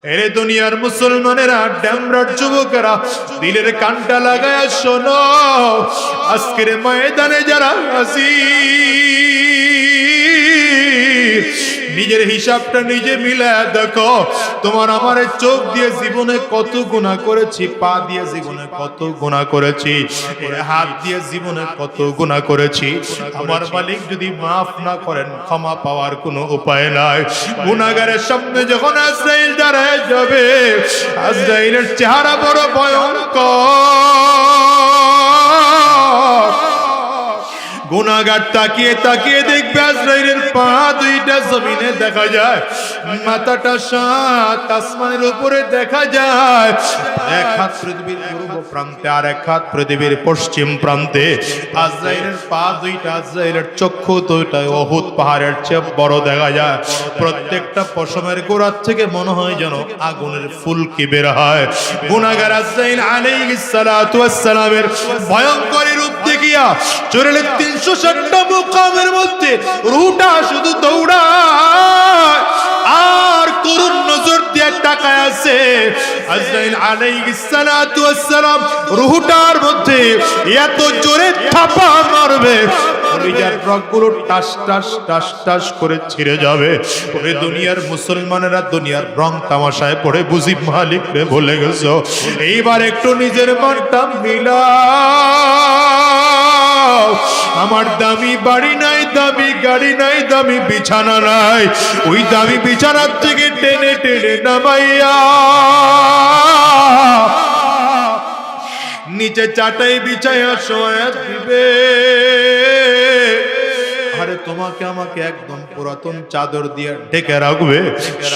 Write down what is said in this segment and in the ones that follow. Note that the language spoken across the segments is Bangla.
এরে দুনিয়ার মুসলমানেরা, ড্যামরার যুবকেরা, দিলের কানটা লাগায় শোনো, আজকের ময়দানে যারা হাজির, নিজের হিসাবটা নিজে মিলায় দেখো। তোমার আমার চোখ দিয়ে জীবনে কত গুনাহ করেছি, পা দিয়ে জীবনে কত গুনাহ করেছি, হাত দিয়ে জীবনে কত গুনাহ করেছি। আমার মালিক যদি মাফ না করেন, ক্ষমা পাওয়ার কোনো উপায় নাই। গুনাহগারের সামনে যখন আজরাইল দাঁড়ায় যাবে, আজরাইলের চেহারা বড় ভয়ঙ্কর। গুনাহগার তাকিয়ে তাকিয়ে দেখবে আজরাইলের পা দুইটা জমিনে দেখা যায়, মাথাটা সাত আসমানের উপরে দেখা যায়। এক হাত পৃথিবীর পূর্ব প্রান্তে আর এক হাত পৃথিবীর পশ্চিম প্রান্তে। আজরাইলের পা দুইটা, আজরাইলের চক্ষু দুইটা উহুদ পাহাড়ের চেয়ে বড় দেখা যায়। প্রত্যেকটা পশমের গোড়া থেকে মনে হয় যেন আগুনের ফুলকি বের হয়। গুনাহগার আজরাইল আলাইহিস সালাতু ওয়াস সালামের ভয়ঙ্কর রূপ দেখিয়া চোরের 360টা মুকামের মধ্যে রুহটা শুধু দৌড়ায় আর করুণ নজর দিয়ে তাকায় আছে। আজরাইল আলাইহিস সালাতু ওয়াস সালাম রুহটার মধ্যে এত জোরে থাপা মারবে, কলিজার রগগুলো টাস টাস টাস টাস করে ছিঁড়ে যাবে। ওরে দুনিয়ার মুসলমানেরা, দুনিয়ার রং তামাশায় পড়ে বুঝি মালিকরে ভুলে গেছো। এইবার একটু নিজের মনটা মিলাও। আমার দামি বাড়ি নাই, দামি গাড়ি নাই, দামি বিছানা নাই, ওই দামি বিছানার থেকে টেনে টেনে নামাইয়া নিচে চাটাই বিছাইয়া শোয়া দিবে। আরে তোমাকে আমাকে একদম পুরাতন চাদর দিয়ে ঢেকে রাখবে।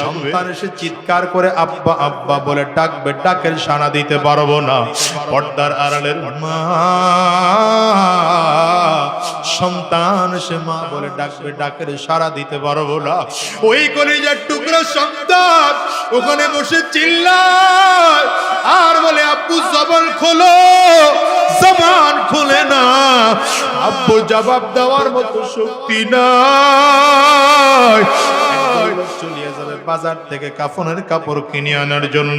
সন্তান এসে চিৎকার করে আব্বা আব্বা বলে ডাকবে, ডাকের সাড়া দিতে পারবো না। পর্দার আড়ালের মা, সন্তান এসে মা বলে ডাকবে, ডাকের সাড়া দিতে পারবো না। ওই কলিজার টুকরা সন্তান ওখানে বসে চিল্লায় আর বলে আব্বু জবান খোলো, জবান খুলে না। আব্বু জবাব দেওয়ার মতো শক্তি নাই। চলিয়ে যাবে বাজার থেকে কাফনের কাপড় কিনে আনার জন্য,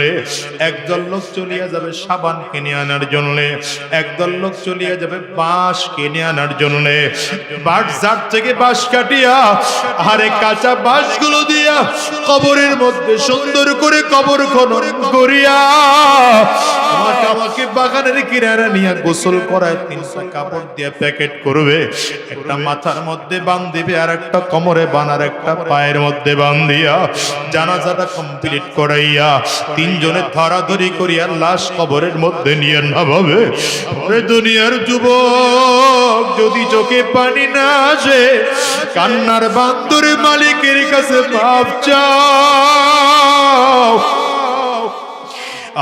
একদল লোক চলিয়ে যাবে সাবান কিনে আনার জন্য, একদল লোক চলিয়ে যাবে বাঁশ কিনে আনার জন্য। বাজার থেকে বাঁশ কাটিয়া আরে কাঁচা বাঁশগুলো দিয়া কবরের মধ্যে সুন্দর করে কবর খনন করিয়া তোমাকে আমাকে বাগানের কিনারা নিয়ে গোসল করায় 300 কাপড় দিয়ে প্যাকেট করবে। একটা মাথার মধ্যে বাঁধিবে, আর একটা কোমরে বানার, একটা পায়ের মধ্যে বাঁধিয়া জানাজাটা কমপ্লিট করাইয়া তিনজনে ধরাধরি করিয়া লাশ কবরের মধ্যে নিয়ে নামাবে। ওরে দুনিয়ার যুবক, যদি চোখে পানি না আসে, কান্নার বান্দরে মালিকের কাছে মাপ চাও।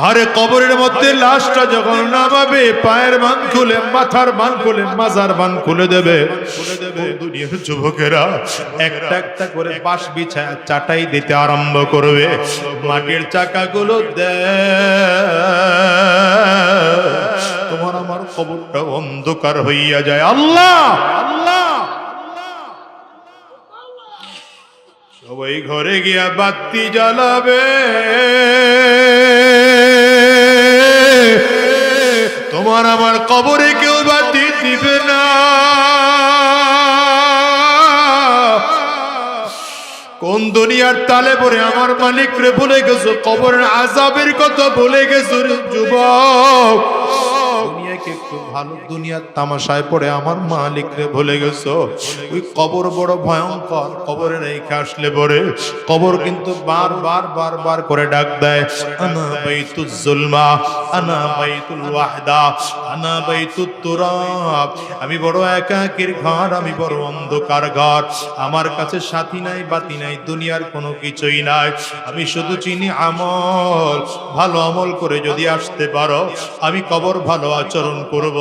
আরে কবরের মধ্যে লাশটা যখন নামাবে, পায়ের বান খুলে, মাথার বান খুলে, মাজার বান খুলে দেবে। দুনিয়ার যুবকেরা একটা একটা করে বাঁশ বিছায় চাটাই দিতে আরম্ভ করবে। মাটির চাকাগুলো তোমার আমার কবরটা অন্ধকার হইয়া যায়। আল্লাহ আল্লাহ, সবাই ঘরে গিয়া বাতি জ্বালাবে, তোমার আমার কবরে কেউ বাতি দিবে না। কোন দুনিয়ার তালে পড়ে আমার মালিক রে ভুলে গেছো, কবরের আযাবের কথা ভুলে গেছো রে যুবক। দুনিয়াকে একটু ভালো, দুনিয়ার তামাশায় পড়ে আমার মালিক রে ভুলে গেছো। ওই কবর বড় ভয়ঙ্কর। কবরে রেখে আসলে পরে কবর কিন্তু বারবার বারবার করে ডাক দেয়, আনা বাইতুজ জুলমা, আনা বাইতুল ওয়াহদা, আনা বাইতুত তুরাব। আমি বড় একাকীর ঘর, আমি বড় অন্ধকার ঘর। আমার কাছে সাথী নাই, বাতি নাই, দুনিয়ার কোনো কিছুই নাই। আমি শুধু চিনি আমল। ভালো আমল করে যদি আসতে পারো, আমি কবর ভালো আচরণ করব।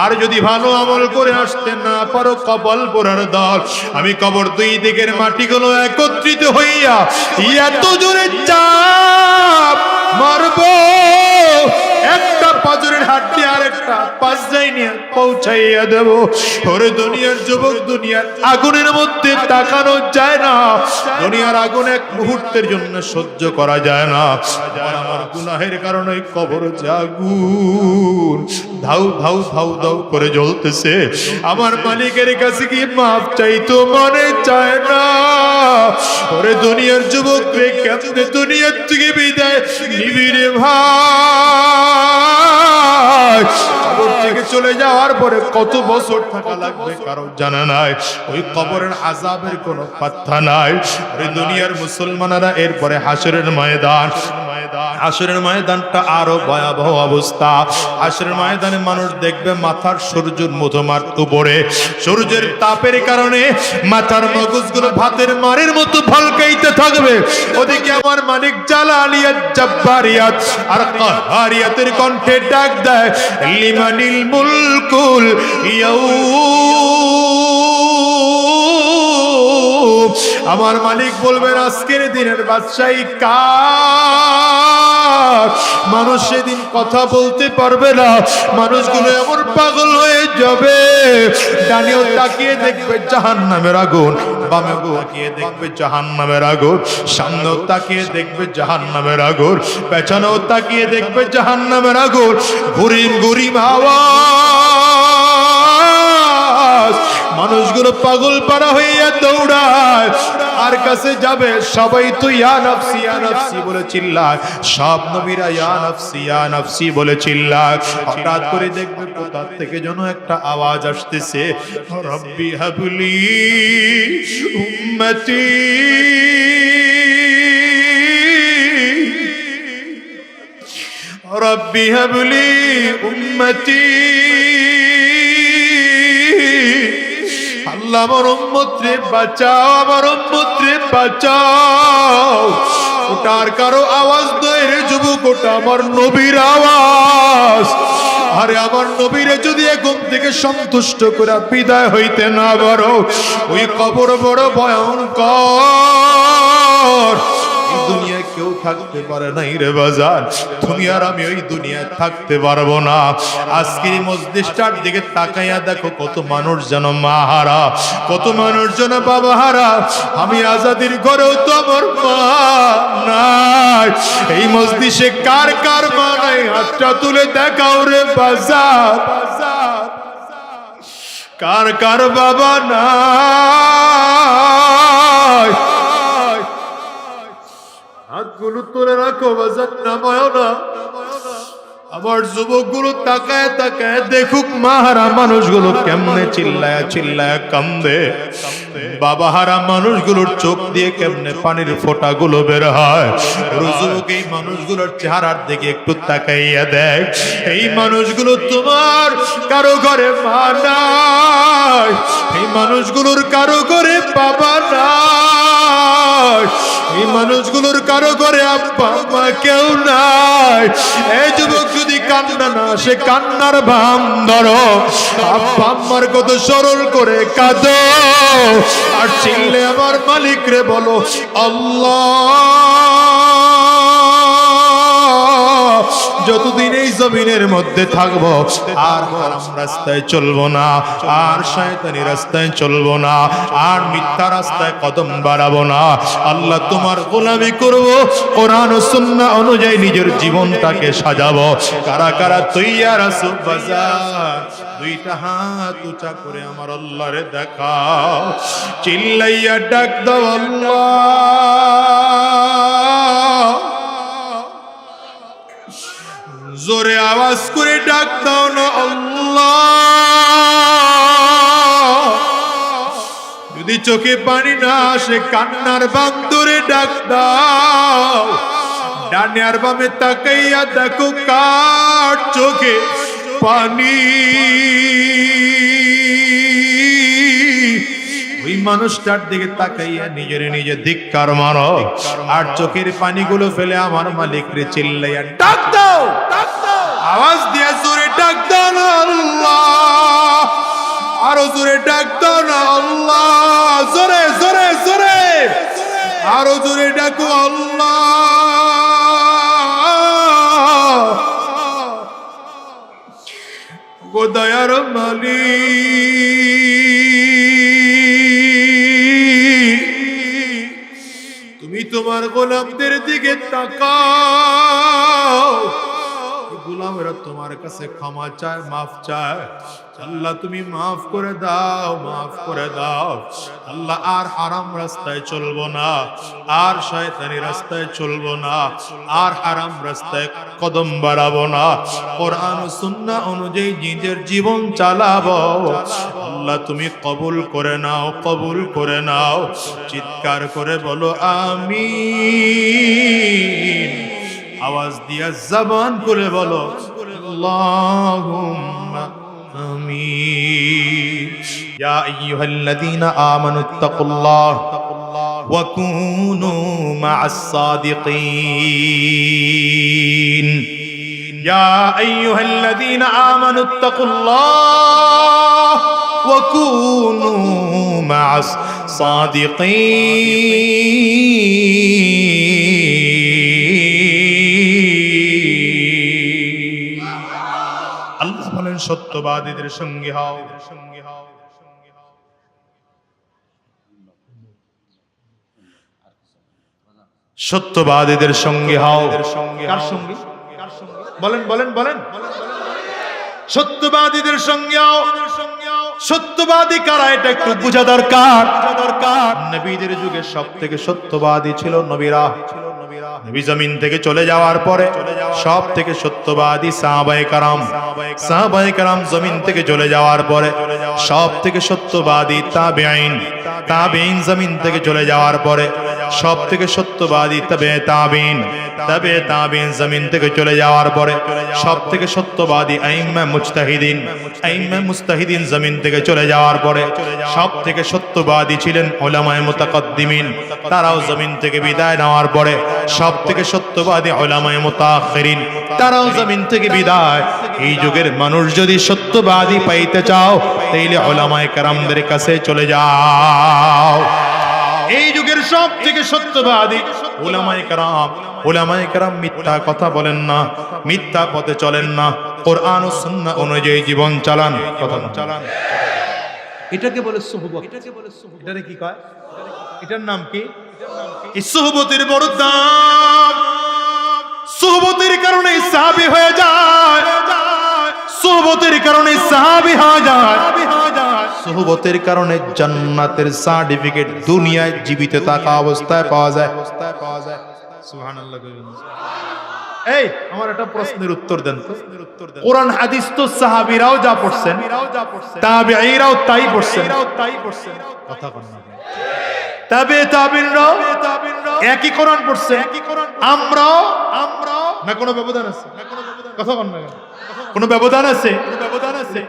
আর যদি ভালো আমল করে আসতে না পারো, কবল পোড়ার দল। আমি কবর দুই দিকের মাটিগুলো একত্রিত হইয়া এত জোরে চাপ মারবো, একটা পাজরের হাড্ডি আর একটা পাঁচ যাই নিয়ে পৌঁছাইয়া দেব। ওরে দুনিয়ার যুবক, দুনিয়ার আগুনের মধ্যে তাকানো যায় না, দুনিয়ার আগুন এক মুহূর্তের জন্য সহ্য করা যায় না। আমার গুনাহের কারণে কবর আগুন ধাউ ধাউ ধাউ ধাউ করে জ্বলতেছে। আমার মালিকের কাছে কি মাফ চাইতো মনে চায় না। ওরে দুনিয়ার যুবক রে, কেমনে দুনিয়ার থেকে বিদায় নিবি রে ভাই? কবর থেকে চলে যাওয়ার পরে কত বছর থাকা লাগবে কারো জানা নাই। ওই কবরের আযাবের কোনো পাত্তা নাই। ওরে দুনিয়ার মুসলমানেরা, এরপরে হাসরের ময়দান। হাসরের ময়দানটা আরো ভয়াবহ অবস্থা। হাসরের ময়দানে মানুষ দেখবে মাথার সূর্যের মধুমার উপরে সূর্যের তাপের কারণে মাথার মগজগুলো ভাতের মারের মতো ঝলকাইতে থাকবে। ওদিকে আমার মালিক জালালিয়াত, জাব্বারিয়াত আর কাহারিয়াতের কণ্ঠে ডাক দেয়, লিমানিল মুলকুল ইয়াউম। আমার মালিক বলবেন, আজকের দিনের বাদশাহী কার? মানুষ সেদিন কথা বলতে পারবে না। মানুষগুলো এমন পাগল হয়ে যাবে, ডানেও তাকিয়ে দেখবে জাহান্নামের আগুন, বামেও তাকিয়ে দেখবে জাহান্নামের আগুন, সামনেও তাকিয়ে দেখবে জাহান্নামের আগুন, পেছনেও তাকিয়ে দেখবে জাহান্নামের আগুন। গুরিম গুরিম আওয়াজ, মানুষগুলো পাগল পারা হইয়া দৌড়ায়। আর কাছে যাবে সবাই তো ইয়া নফসি ইয়া নফসি বলে চিল্লায়। সব নবীরা ইয়া নফসি ইয়া নফসি বলে চিল্লায়। হঠাৎ করে দেখবে কোথা থেকে যেন একটা আওয়াজ আসতেছে, রব্বি হাবলি উম্মতি, রব্বি হাবলি উম্মতি। আল্লাহ আমার উম্মত রে বাঁচাও, আমার উম্মত রে বাঁচাও। ওটার কারো আওয়াজ নয় রে যুবক, ওটা আমার নবীর আওয়াজ। আরে আমার নবীরে যদি এখন থেকে সন্তুষ্ট করে বিদায় হইতে না পারো, ওই কবর বড় ভয়ঙ্কর। এই দুনিয়ায় কেউ থাকতে পারে নাই রে বাজার, তুমি আর আমি ওই দুনিয়ায় থাকতে পারবো না। আজকের মজলিসটার দিকে তাকাইয়া দেখো, কত মানুষ যেন মা হারা, কত মানুষ যেন বাবা হারা। আমি আজাদির ঘরেও তো আমার মা নাই। এই মজলিসে কার কার মা নাই? হাতটা তুলে দেখাও রে বাজার। কার কার বাবা নাই? হাতগুলো তুলে রাখো বাজার, নামায় না। আমার যুবকগুলো তাকায় তাকায় দেখুক মাহারা মানুষগুলো কেমনে চিল্লায়া চিল্লায়া কান্দে। বাবা হারা মানুষগুলোর চোখ দিয়ে কেমনে পানির ফোঁটাগুলো বের হয়। যুবক, এই মানুষগুলোর চেহারার দিকে একটু তাকাইয়া দেখ। এই মানুষগুলো তোমার কারো ঘরে মা নাই, এই মানুষগুলোর কারো ঘরে বাবা নাই, এই মানুষগুলোর কারো ঘরে আব্বা মা কেউ নাই। এই যুবক, যদি কান্না না আসে কান্নার ভান ধরো, আব্বা আম্মার কত সরল করে কাঁদো। আর চিল্লে আমার মালিক রে বলো, আল্লাহ, যতদিন এই জমিনের মধ্যে থাকবো আর হারাম রাস্তায় চলবো না, আর শয়তানি রাস্তায় চলবো না, আর মিথ্যা রাস্তায় কদম বাড়াবো না। আল্লাহ, তোমার গোলামি করবো, কোরআন ও সুন্নাহ অনুযায়ী নিজের জীবনটাকে সাজাবো। কারা কারা তৈয়ার আছো বাজার? দুইটা হাত উঁচা করে আমার আল্লাহরে দেখাও, চিল্লাইয়া ডাক দাও আল্লাহ। জোরে আওয়াজ করে ডাক দাও না আল্লাহ। যদি চোখে পানি না আসে কান্নার বাঁধ ধরে ডাক দাও। ডানে আর বামে তাকাইয়া দেখো কার চোখে পানি। ওই মানুষটার দিকে তাকাইয়া নিজের নিজে ধিক্কার মারো, আর চোখের পানিগুলো ফেলে আমার মালিক রে চিল্লাইয়া ডাক দাও। আওয়াজ দিয়া জোরে ডাক দাও না আল্লাহ, আরো জোরে ডাক দাও না আল্লাহ, জোরে জোরে জোরে আরো জোরে ডাকো আল্লাহ। দয়ার মালিক, তুমি তোমার গোলামদের দিকে তাকাও। গোলামেরা তোমার কাছে ক্ষমা চায়, মাফ চায়। আল্লাহ তুমি মাফ করে দাও, মাফ করে দাও। আল্লাহ আর হারাম রাস্তায় চলবো না, আর শয়তানি রাস্তায় চলবো না, আর হারাম রাস্তায় কদম বাড়াবো না। কোরআন ও সুন্নাহ অনুযায়ী নিজের জীবন চালাবো। আল্লাহ তুমি কবুল করে নাও, কবুল করে নাও। চিৎকার করে বলো আমিন। আওয়াজ দিয়া জবান খুলে বলো আল্লাহুম্মা আমিন। ইয়া আইয়ুহাল্লাযীনা আমানুত্তাকুল্লাহ ওয়া কুনু মা'আস সাদিকিন। ইয়া আইয়ুহাল্লাযীনা আমানুত্তাকুল্লাহ ওয়া কুনু মা'আস সাদিকিন। আল্লাহ বলেন সত্যবাদীদের সঙ্গে হও। সত্যবাদীদের সঙ্গে হও। কার সঙ্গে? বলেন বলেন বলেন। সত্যবাদীদের সঙ্গে হও। সত্যবাদী কারা এটা একটু বোঝা দরকার। নবীদের যুগে সবথেকে সত্যবাদী ছিল নবীরা। নবী জমিন থেকে চলে যাওয়ার পরে সব থেকে সত্যবাদী সাহাবায়ে কেরাম। সাহাবায়ে কেরাম জমিন থেকে চলে যাওয়ার পরে সব থেকে সত্যবাদী তাবেঈন। তাবেঈন জমিন থেকে চলে যাওয়ার পরে সব থেকে সত্যবাদী তাবেঈন। তাবেঈন জমিন থেকে চলে যাওয়ার পরে সব থেকে সত্যবাদী আইম্মা মুজতাহিদিন। আইম্মা মুজতাহিদিন জমিন থেকে চলে যাওয়ার পরে সব থেকে সত্যবাদী ছিলেন উলামায়ে মুতাকাদ্দিমিন। তারাও জমিন থেকে বিদায় নেওয়ার পরে সব থেকে সত্যবাদী উলামায়ে মুতাআখিরিন। তারাও জমিন থেকে বিদায়। এই যুগের মানুষ যদি সত্যবাদী পাইতে চাও তাইলে উলামায়ে কেরামদের কাছে চলে যাও। এই যুগের সব থেকে সত্যবাদী উলামায়ে কেরাম। উলামায়ে কেরাম মিথ্যা কথা বলেন না, মিথ্যা পথে চলেন না, কোরআন ও সুন্নাহ অনুযায়ী জীবন চালান। কথা চালান। এটাকে বলে সুহবত। এটারে কি কয়? এটার নাম কি? এই সুহবতের বড় দাম। সুহবতের কারণে সাহাবী হয়ে যায়। সুহবতের কারণে সাহাবী হয়ে যায়। সুহবতের কারণে জান্নাতের সার্টিফিকেট দুনিয়ায় জীবিত থাকা অবস্থায় পাওয়া যায়। সুবহানাল্লাহ। এই আমার একটা প্রশ্নের উত্তর দেন তো। কোরআন হাদিস তো সাহাবীরাও যা পড়ছেন, তাবেঈরাও তাই পড়ছেন। কথা বল না। তাবেঈনরাও একই কোরআন পড়ছে। আমরাও না কোনো ব্যবধান আছে? কথা বল না। কোনো ব্যবধান আছে?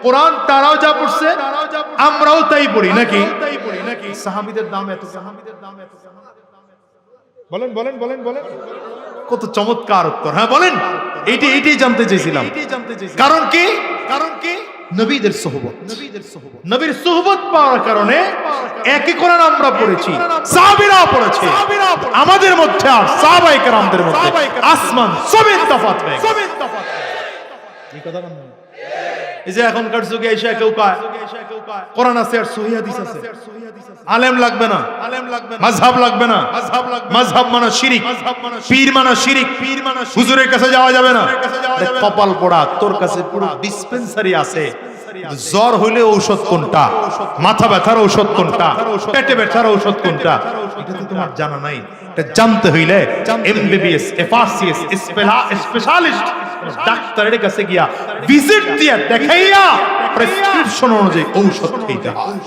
কোরআন তারাও যা পড়ছে আমরাও তাই পড়ি নাকি? সাহাবীদের দাম এত। বলেন বলেন বলেন বলেন। কত চমৎকার উত্তর। হ্যাঁ বলেন। এইটাই জানতে চাইছিলাম। কারণ কি? নবীদের সুহবত। নবীর সুহবত পাওয়ার কারণে একই কোরআন আমরা পড়েছি, সাহাবীরাও পড়েছে। আমাদের মধ্যে আর সাহাবায়ে কেরামদের মধ্যে আসমান জমিন তফাৎ হয়ে গেছে। এই কথা বলেন। এই যে এখনকার যুগে এসে কেউ কয় কোরআন আছে আর সহিহ হাদিস আছে, আলেম লাগবে না, মাযহাব লাগবে না। মাযহাব মানে শিরক, পীর মানে শিরক, হুজুরের কাছে যাওয়া যাবে না। কপাল পোড়া, তোর কাছে পুরো ডিসপেন্সারি আছে। জ্বর হইলে ঔষধ কোনটা, মাথা ব্যথার ঔষধ কোনটা, পেটে ব্যথার ঔষধ কোনটা, এটা তো তোমার জানা নাই। এটা জানতে হইলে এমবিবিএস, এফআরসিএস, স্পেশালিস্ট ডাক্তারের কাছে গিয়া ভিজিট দিয়া দেখাইয়া প্রেসক্রিপশন অনুযায়ী ঔষধ খেতে হয়।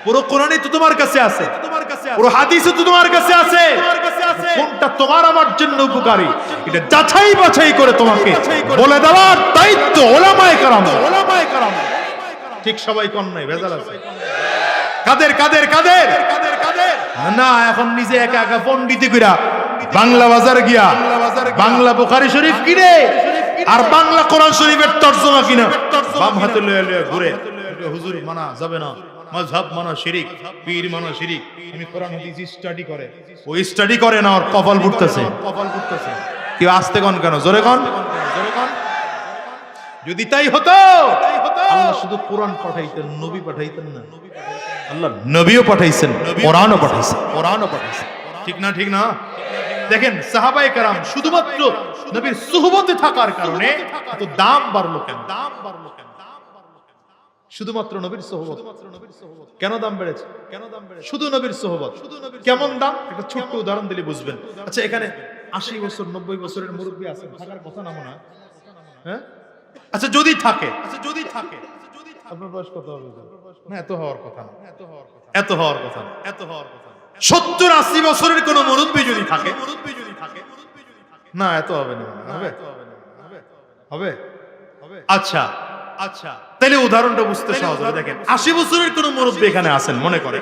পুরো কোরআনই তো তোমার কাছে আছে, পুরো হাদিসও তো তোমার কাছে আছে। কোনটা তোমার আমার জন্য উপকারী এটা যাচাই বাছাই করে তোমাকে বলে দেওয়ার দায়িত্ব উলামায়ে কেরাম। ঠিক সবাই কোন নাই, ভেজাল আছে। কাদের কাদের কাদের না এখন নিজে একা একা পণ্ডিতি কইরা বাংলা বাজার গিয়া বাংলা বুখারী শরীফ কিনে আর বাংলা কোরআন শরীফের তরজমা কিনা বাম হাতে লয়ে লয়ে ঘুরে। হুজুর মানা যাবে না, মাযহাব মানা শিরক, পীর মানা শিরক। আমি কোরআন হাদিস স্টাডি করে, ওই স্টাডি করে না, ওর কপাল ফুটতেছে। কেউ আসতে কোন কেন, জোরে কোন। যদি তাই হতো আল্লাহ শুধু কোরআন পাঠাইতেন, নবী পাঠাইতেন না। আল্লাহ নবীও পাঠাইছেন, কোরআনও পাঠাইছেন। ঠিক না? ঠিক না? দেখেন সাহাবায়ে কেরাম শুধুমাত্র নবীর সুহবতে থাকার কারণে এত দাম বাড়লো কেন? শুধুমাত্র নবীর সুহবত কেন দাম বেড়েছে? শুধু নবীর সুহবত। কেমন দাম? একটা ছোট্ট উদাহরণ দিলে বুঝবেন। আচ্ছা, এখানে 80 বছর 90 বছরের মুরব্বী আছেন, থাকার কথা না মনে হয়? হ্যাঁ, আচ্ছা যদি থাকে আপনার বয়স কত হবে? না, এত হওয়ার কথা না। 70-80 বছরের কোন মুরব্বী যদি থাকে, না এত হবে না। হবে? আচ্ছা, তাহলে উদাহরণটা বুঝতে সহজ হবে। দেখেন 80 বছরের কোন মুরব্বী এখানে আছেন মনে করে,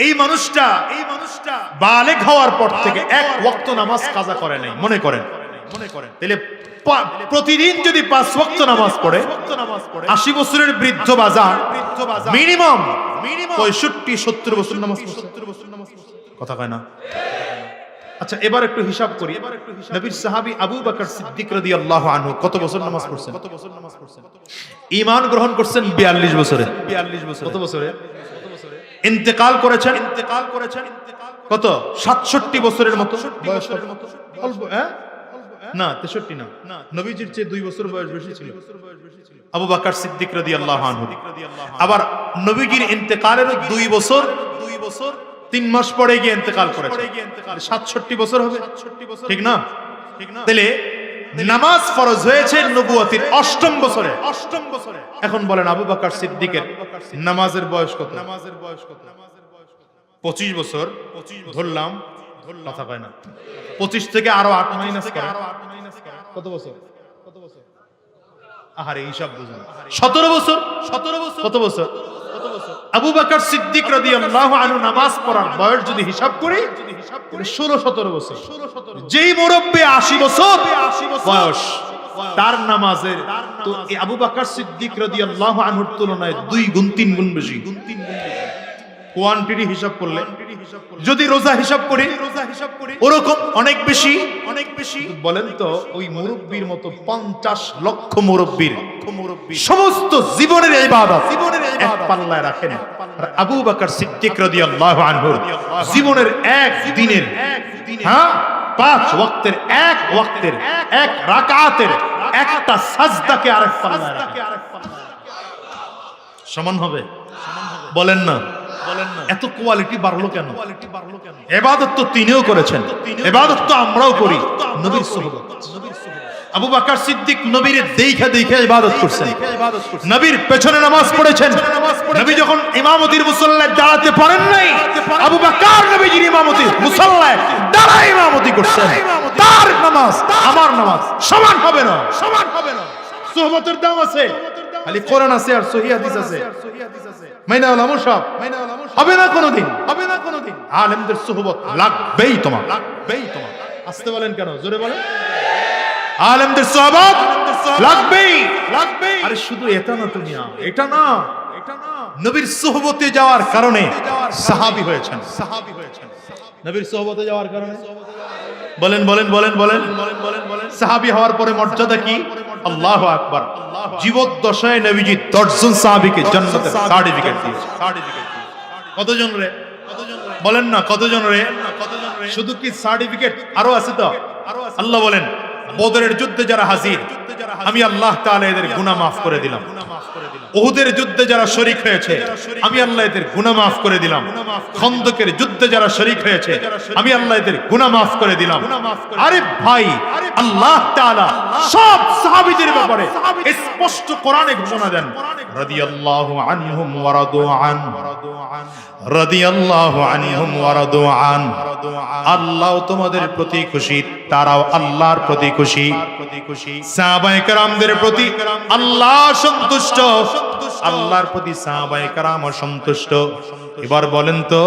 এই মানুষটা বালেগ হওয়ার পর থেকে এক ওয়াক্ত নামাজ কাজা করে নাই মনে করেন। তাহলে প্রতিদিন যদি 5 ওয়াক্ত নামাজ পড়ে 80 বছরের বৃদ্ধ বাজার মিনিমাম 65-70 বছর নামাজ পড়ছে। কথা কয় না? আচ্ছা, এবার একটু হিসাব করি। নবীর সাহাবী আবু বকর সিদ্দিক রাদিয়াল্লাহু আনহু কত বছর নামাজ পড়ছেন? ঈমান গ্রহণ করছেন 42 বছরে। কত বছরে? ইন্তেকাল করেছেন কত? 67 বছরের মতো বয়স। অল্প, না 63 না, নবীজির চেয়ে 2 বছর বয়স বেশি ছিল আবু বকর সিদ্দিক রাদিয়াল্লাহু আনহু। আবার নবীজির ইন্তেকালের 2 বছর 3 মাস পরে গিয়ে ইন্তেকাল করেছে। 67 বছর হবে, ঠিক না? তাহলে নামাজ ফরজ হয়েছে নবুয়তের 8ম বছরে। এখন বলেন আবু বকর সিদ্দিকের নামাজের বয়স কত? 25 বছর ধরলাম, কথা কয় না। 25 থেকে আরো 8 মাইনাস করে কত বছর? আহারে হিসাব বুঝুন। 17 বছর। কত বছর? আবু বকর সিদ্দিক রাদিয়াল্লাহু আনহু নামাজ পড়ার বয়স যদি হিসাব করি 16-17 বছর। যেই মুরব্বি 80 বছর বয়স, তার নামাজের তো আবু বকর সিদ্দিক রাদিয়াল্লাহু আনহুর তুলনায় 2 গুণ 3 গুণ বেশি। কোয়ান্টিটি হিসাব করলে, যদি রোজা হিসাব করি ওরকম অনেক বেশি। বলেন তো ওই মুরব্বির মতো 50 লক্ষ মুরব্বির সমস্ত জীবনের ইবাদত এক পাল্লায় রাখেন, আর আবু বকর সিদ্দিক রাদিয়াল্লাহু আনহু জীবনের এক দিনের 5 ওয়াক্তের এক রাকাতের একটা সাজদাকে আরেক পাল্লায় রাখেন। সমান হবে? বলেন না। এত কোয়ালিটি বাড়লো কেন? ইবাদত তো তিনিও করেছেন, ইবাদত তো আমরাও করি। নবীর সুহবত। আবু বকর সিদ্দিক নবীর দেখা ইবাদত করছেন, নবীর পেছনে নামাজ পড়েছেন। নবী যখন ইমামতির মুসল্লায় দাঁড়াতে পারেন নাই, আবু বকর নবীজির ইমামতি মুসল্লায় দাঁড়ায় ইমামতি করছেন। তার নামাজ আমার নামাজ সমান হবে না। সুহবতের দাম আছে, খালি কোরআন আছে আর সহিহ হাদিস আছে, মাইনা ওলামা সব হবে না কোনোদিন। আলেমদের সুহবত লাগবেই তোমার। আসতে বলেন কেন? জোরে বলেন। আলেমদের সুহবত লাগবেই। আরে শুধু এটা না, দুনিয়া এটা না, নবীর সুহবতে যাওয়ার কারণে সাহাবী হয়েছেন। নবীর সুহবতে যাওয়ার কারণে বলেন সাহাবী হওয়ার পরে মর্যাদা কি? আল্লাহু আকবার। জীবদ্দশায় নবীজি 10 জন সাহাবীকে জান্নাতের সার্টিফিকেট দিয়েছে। কতজন রে? বলেন না কতজন রে? শুধু কি সার্টিফিকেট? আরো আছে তো। আল্লাহ বলেন বদরের যুদ্ধে যারা হাজির, আমি আল্লাহ তাআলা এদের গুনাহ মাফ করে দিলাম। উহুদের যুদ্ধে যারা শরীক হয়েছে, আমি আল্লাহ এদের গুনাহ মাফ করে দিলাম। খন্দকের যুদ্ধে যারা শরীক হয়েছে, আমি আল্লাহ এদের গুনাহ মাফ করে দিলাম। আরে ভাই, আল্লাহ তাআলা সব সাহাবীদের ব্যাপারে স্পষ্ট কোরআনে ঘোষণা দেন, রাদিয়াল্লাহু আনহুম ওয়া রাদু আন, রাদিয়াল্লাহু আনহুম ওয়া রাদু আন। আল্লাহ তোমাদের প্রতি খুশি, তারাও আল্লাহর প্রতি খুশি। সাহাবায়ে কেরামদের প্রতি আল্লাহ সন্তুষ্ট, আল্লাহর প্রতি সাহাবায়ে কেরাম সন্তুষ্ট। এবার বলেন তো,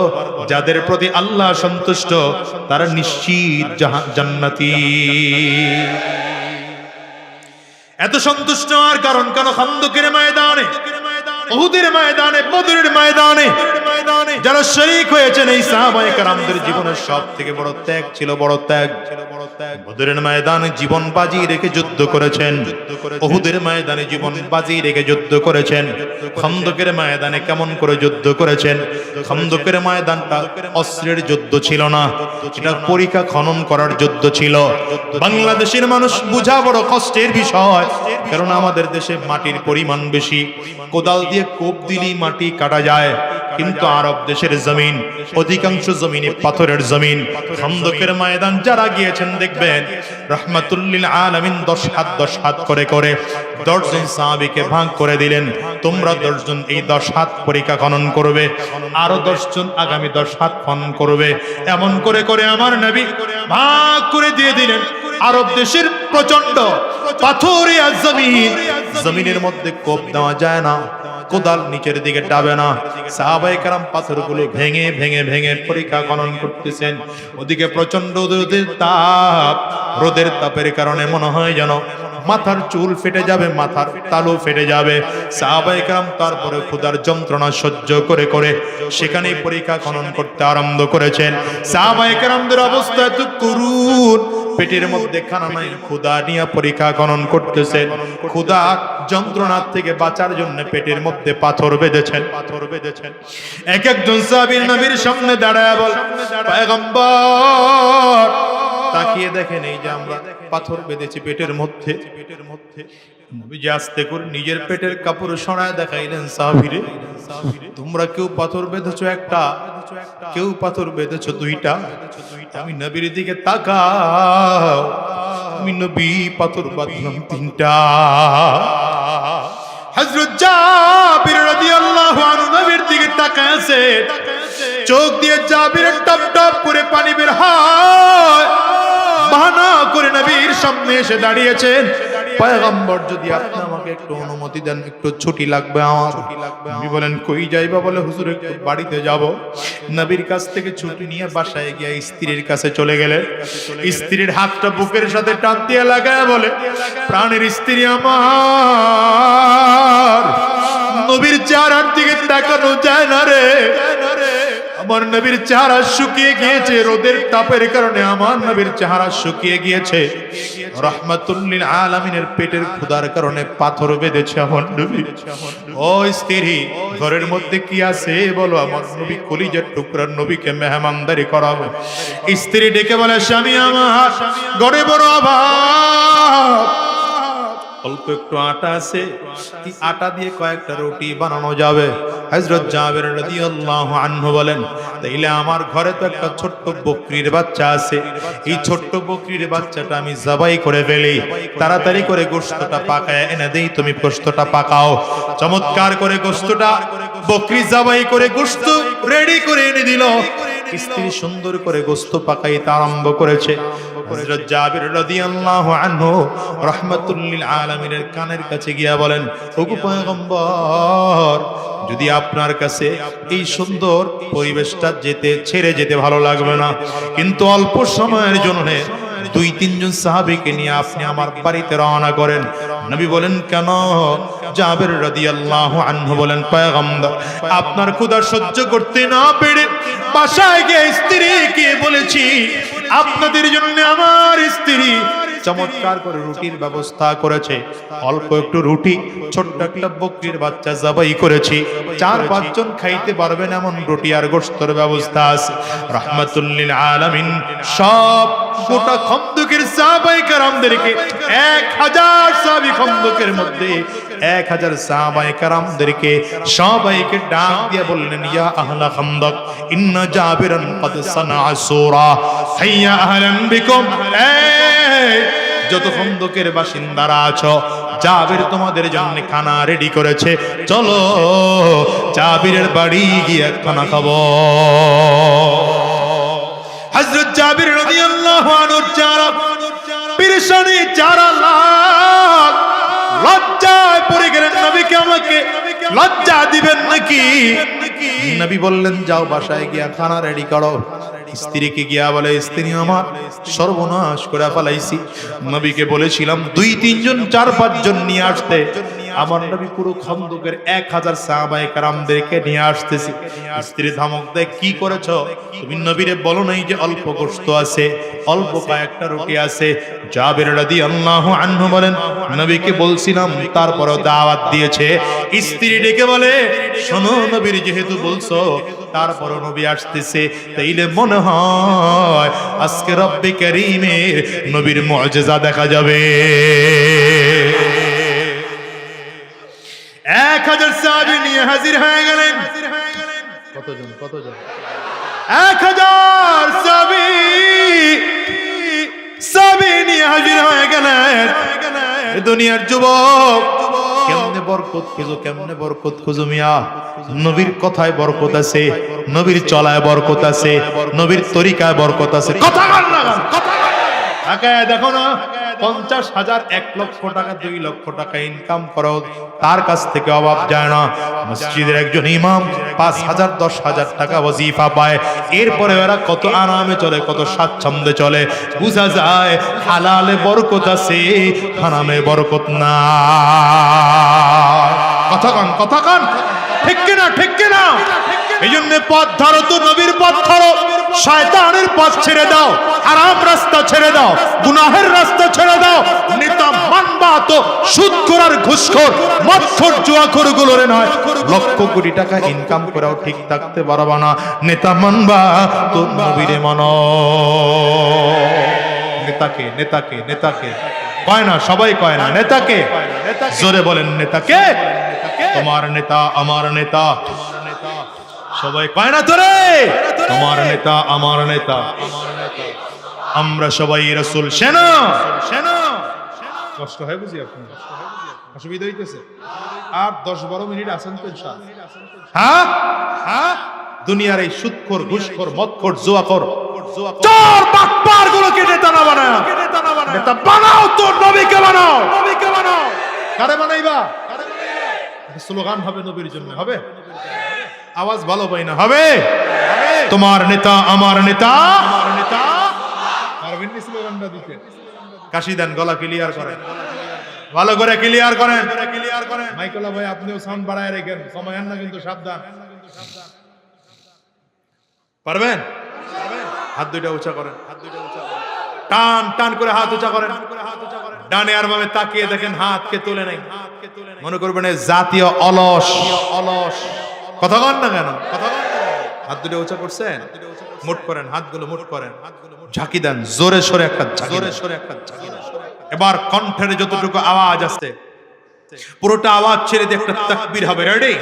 যাদের প্রতি আল্লাহ সন্তুষ্ট তারা নিশ্চিত জান্নাতি। এত সন্তুষ্ট হওয়ার কারণ কেন? খন্দকের ময়দানে উহুদের ময়দানে, বদরের ময়দানে যারা শরীক হয়েছেন, এই সাহাবায়ে কেরামদের জীবনের সবথেকে বড় ত্যাগ ছিল, বড় ত্যাগ। বদরের ময়দানে জীবন বাজি রেখে যুদ্ধ করেছেন, উহুদের ময়দানে জীবন বাজি রেখে যুদ্ধ করেছেন, খন্দকের ময়দানে কেমন করে যুদ্ধ করেছেন। খন্দকের ময়দানটা অস্ত্রের যুদ্ধ ছিল না, এটা পরীক্ষা খনন করার যুদ্ধ ছিল। বাংলাদেশের মানুষ বোঝা বড় কষ্টের বিষয়, কারণ আমাদের দেশে মাটির পরিমাণ বেশি, কোদাল দিয়ে কোপ দিলেই মাটি কাটা যায়, কিন্তু আরব দেশের জমিন অধিকাংশ জমিনে পাথরের জমিন। খন্দকের ময়দান যারা গিয়েছেন দেখবেন রাহমাতুল্লিল আলামিন 10 হাত করে করে 10 জন সাহাবীকে ভাগ করে দিলেন, তোমরা 10 জন এই 10 হাত পরীক্ষা খনন করবে, আরো 10 জন আগামী 10 হাত খনন করবে। এমন করে করে আমার নবী ভাগ করে দিয়ে দিলেন। আরব দেশের প্রচন্ড পাথরিয়া জমিন, জমিনের মধ্যে কোপ দেওয়া যায় না, কোদাল নিচের দিকে ডাবে না। সাহাবায়ে কেরাম পাথরগুলো ভেঙে ভেঙে ভেঙে পরীক্ষা খনন করতেছেন। ওদিকে প্রচন্ড রোদের তাপ, রোদের তাপের কারণে মনে হয় যেন মাথার চুল ফেটে যাবে, মাথার তালু ফেটে যাবে। সাহাবায়ে কেরাম তারপরে ক্ষুধার যন্ত্রণা সহ্য করে করে সেখানে পরীক্ষা খনন করতে আরম্ভ করেছেন। সাহাবায়ে কেরামদের অবস্থা এত করুণ, পেটের মধ্যে খানা নাই, ক্ষুধা নিয়ে পরীক্ষা খনন করতেছেন। ক্ষুধা যন্ত্রণা থেকে বাঁচার জন্য পেটের মধ্যে পাথর বেঁধেছেন। এক একজন সাহাবী নবীর সামনে দাঁড়ায় বল, পয়গম্বর তাকিয়ে দেখেন, এই যে আমরা পাথর বেঁধেছি পেটের মধ্যে। নবীজি আস্তে করে নিজের পেটের কাপড় সরায় দেখাইলেন, সাহাবীরে তোমরা কেউ পাথর বেঁধেছো একটা, কেউ পাথর বেঁধেছো দুইটা। আমি নবীর দিকে তাকাও, আমি নবী পাথর বাঁধলাম 3টা। হযরত জাবির রাদিয়াল্লাহু আনহু নবীর দিকে তাকায় আছে, চোখ দিয়ে জাবিরের টপ টপ করে পানি বের হয়। বাহানা করে নবীর সামনে এসে দাঁড়িয়েছেন, পয়গম্বর যদি আপনি আমাকে একটু অনুমতি দেন, একটু ছুটি লাগবে আমার। নবী বলেন, কই যাইবা? বলে, হুজুর একটু বাড়িতে যাব। নবীর কাছ থেকে ছুটি নিয়ে বাসায় গিয়ে স্ত্রীর কাছে চলে গেলেন। স্ত্রীর হাতটা বুকের সাথে টান দিয়ে লাগায় বলে, প্রাণের স্ত্রী আমার, নবীর চেহারার দিকে তাকানো যায় না রে। আমার নবীর চেহারা শুকিয়ে গিয়েছে, রোদের তাপের কারণে আমার নবীর চেহারা শুকিয়ে গিয়েছে। রাহমাতুল্লিল আলামিনের পেটের ক্ষুধার কারণে পাথর বেঁধেছে আমার নবী। ও স্ত্রী, ঘরের মধ্যে কি আছে বলো? আমার নবী কলিজার টুকরার নবীকে মেহমানদারি করাবো। স্ত্রী ডেকে বলে, স্বামী আমার ঘরে বড় অভাব, অল্প একটু আটা আছে, এই আটা দিয়ে কয়েকটা রুটি বানানো যাবে। হযরত জাবির রাদিয়াল্লাহু আনহু বলেন, তাইলে আমার ঘরে তো একটা ছোট্ট বকরির বাচ্চা আছে, এই ছোট্ট বকরির বাচ্চাটা আমি জবাই করে ফেলি, তাড়াতাড়ি করে গোশতটা পাকায় এনে দেই, তুমি গোশতটা পাকাও। চমৎকার করে গোশতটা বকরি জবাই করে গোশত রেডি করে এনে দিল। স্ত্রী সুন্দর করে গোশত পাকাইতে আরম্ভ করেছে। হযরত জাবির রাদিয়াল্লাহু আনহু রাহমাতুল্লিল আলামিনের কানের কাছে গিয়া বলেন, ওগো পয়গম্বর, যদি আপনার কাছে এই সুন্দর পরিবেশটা ছেড়ে যেতে ভালো লাগবে না, কিন্তু অল্প সময়ের জন্য 2-3 জন সাহাবীকে নিয়ে আপনি আমার বাড়িতে রওনা করেন। নবী বলেন, কেন? জাবির রাদিয়াল্লাহু আনহু বলেন, পয়গম্বর, আপনার ক্ষুধা সহ্য করতে না পেরে বাসায় গিয়ে স্ত্রীকে বলেছি, আপনাদের জন্য আমার স্ত্রী চমৎকার করে রুটির ব্যবস্থা করেছে। অল্প একটু রুটি, ছোট্ট একটা বকরির বাচ্চা জবাই করেছি, 4-5 জন খাইতে পারবেন এমন রুটি আর গোশতের ব্যবস্থা আছে। রাহমাতুল্লিল আলামিন সব গোটা খন্দকের সাহাবায়ে কেরামদেরকে 1000 সাহাবী, খন্দকের মধ্যে 1000 সাহাবায়ে কেরামদেরকে সবাইকে ডাক দিয়ে বললেন, ইয়া আহলা খন্দক, ইন্না জাবিরান কদ সানা সূরা হাইয়া আহলান বিকুম। যত খন্দকের বাসিন্দারা আছো, জাবির তোমাদের জন্য খানা রেডি করেছে, চলো জাবিরের বাড়ি গিয়ে খানা খাবো। হযরত জাবির রাদিয়াল্লাহু আনহু চারা পেরেশানি, চারা লাখ লজ্জায় পড়ে গেলেন। নবীকে আমাকে লজ্জা দিবেন নাকি? নবী বললেন, যাও বাসায় গিয়া খানা রেডি করো। স্ত্রীকে গিয়া বলে, স্ত্রী আমার সর্বনাশ করে ফেলাইছি। নবীকে বলেছিলাম 2-3 জন 4-5 জন নিয়ে আসতে, আমার নবী পুরো খন্দকের 1000 সাহাবায়ে কেরামদেরকে নিয়ে আসতেছে। স্ত্রী ধমক দেয়, কি করেছো তুমি? নবীরে বলো নাই যে অল্প গোশত আছে, অল্প কয়েকটা রুটি আছে? জাবির রাদিয়াল্লাহু আনহু বলেন, নবীকে বলছিলাম, তারপরেও দাওয়াত দিয়েছে। স্ত্রী ডেকে বলে, শোনো নবীর যেহেতু বলছো, তারপরও নবী আসতেছে, তাইলে মনে হয় আজকে রব্বে কারীমের নবীর মুআজিজা দেখা যাবে। 1000 সাহাবী নিয়ে হাজির হয়ে গেলেন। কতজন? 1000 সাহাবী নিয়ে হাজির হয়ে গেলেন। দুনিয়ার যুবক কেমনে বরকত খুঁজো, কেমনে বরকত খুঁজো মিয়া? নবীর কথায় বরকত আছে, নবীর চলায় বরকত আছে, নবীর তরিকায় বরকত আছে। কথা বল না, কথা বল। দেখো না, 50,000, 1 লক্ষ টাকা, 2 লক্ষ টাকা ইনকাম করো, তার কাছ থেকে অভাব যায় না। মসজিদের একজন ইমাম 5,000, 10,000 টাকা ওয়াজিফা পায়। এরপরে ওরা কত আরামে চলে, কত স্বাচ্ছন্দ্যে চলে। বুঝা যায় হালালে বরকত আছে, হারামে বরকত না। কথা কান ঠিক কিনা? ঠিক কিনা? এই জন্য পথ ধরো তো নবীর পথ ধরো, শয়তানের পথ ছেড়ে দাও, হারাম রাস্তা ছেড়ে দাও, গুনাহের রাস্তা ছেড়ে দাও। নেতা মানবা তো সুদখোর আর ঘুষখোর, মদখোর, জুয়াখোর গুলোরে নয়। লক্ষ কোটি টাকা ইনকাম করেও ঠিক থাকতে পারবা না। নেতা মানবা তো নবীরে মানো। নেতাকে কয় না, সবাই কয় না নেতাকে। জোরে বলেন নেতাকে। তোমার নেতা আমার নেতা, সবাই কয় না তোরে, তোমার নেতা আমার নেতা। আমরা সবাই রাসূল সেনা। কষ্ট হয় বুঝি? আপনার অসুবিধা হইতেছে? আর 10-12 মিনিট আছেন তো ইনশাআল্লাহ। হ্যাঁ, দুনিয়ার এই সুদখোর, ঘুষখোর, মদখোর, জুয়াখোর, চোর বাটপার গুলোকে নেতা না বানাও। নেতা বানাও তো নবীকে বানাও। কারে বানাইবা? স্লোগান হবে নবীর জন্য, হবে? আওয়াজ ভালো পাই না, হবে? তোমার নেতা আমার নেতা। পারবেন না স্লোগানটা দিতে? কাশি দেন, গলা ক্লিয়ার করেন, ভালো করে ক্লিয়ার করেন। মাইকলা ভাই আপনিও সাউন্ড বাড়ায় রেখেন, কমায়েন না কিন্তু, সাবধান। পারবেন? হাত দুইটা উঁচা করেন, টান টান করে হাত উঁচা করেন। ডানে আর বামে তাকিয়ে দেখেন, হাতকে তুলে নেই। মনে করবেন জাতীয় অলস। কথা বল না কেন? হাত দুটো উঁচা করছেন, মুঠ করেন, হাতগুলো মুঠ করেন, ঝাঁকি দেন, জোরে সোরে একটা ঝাঁকি। এবার কণ্ঠের যতটুকু আওয়াজ আছে পুরোটা আওয়াজ ছেড়ে দিয়ে একটা তাকবীর হবে। রেডি?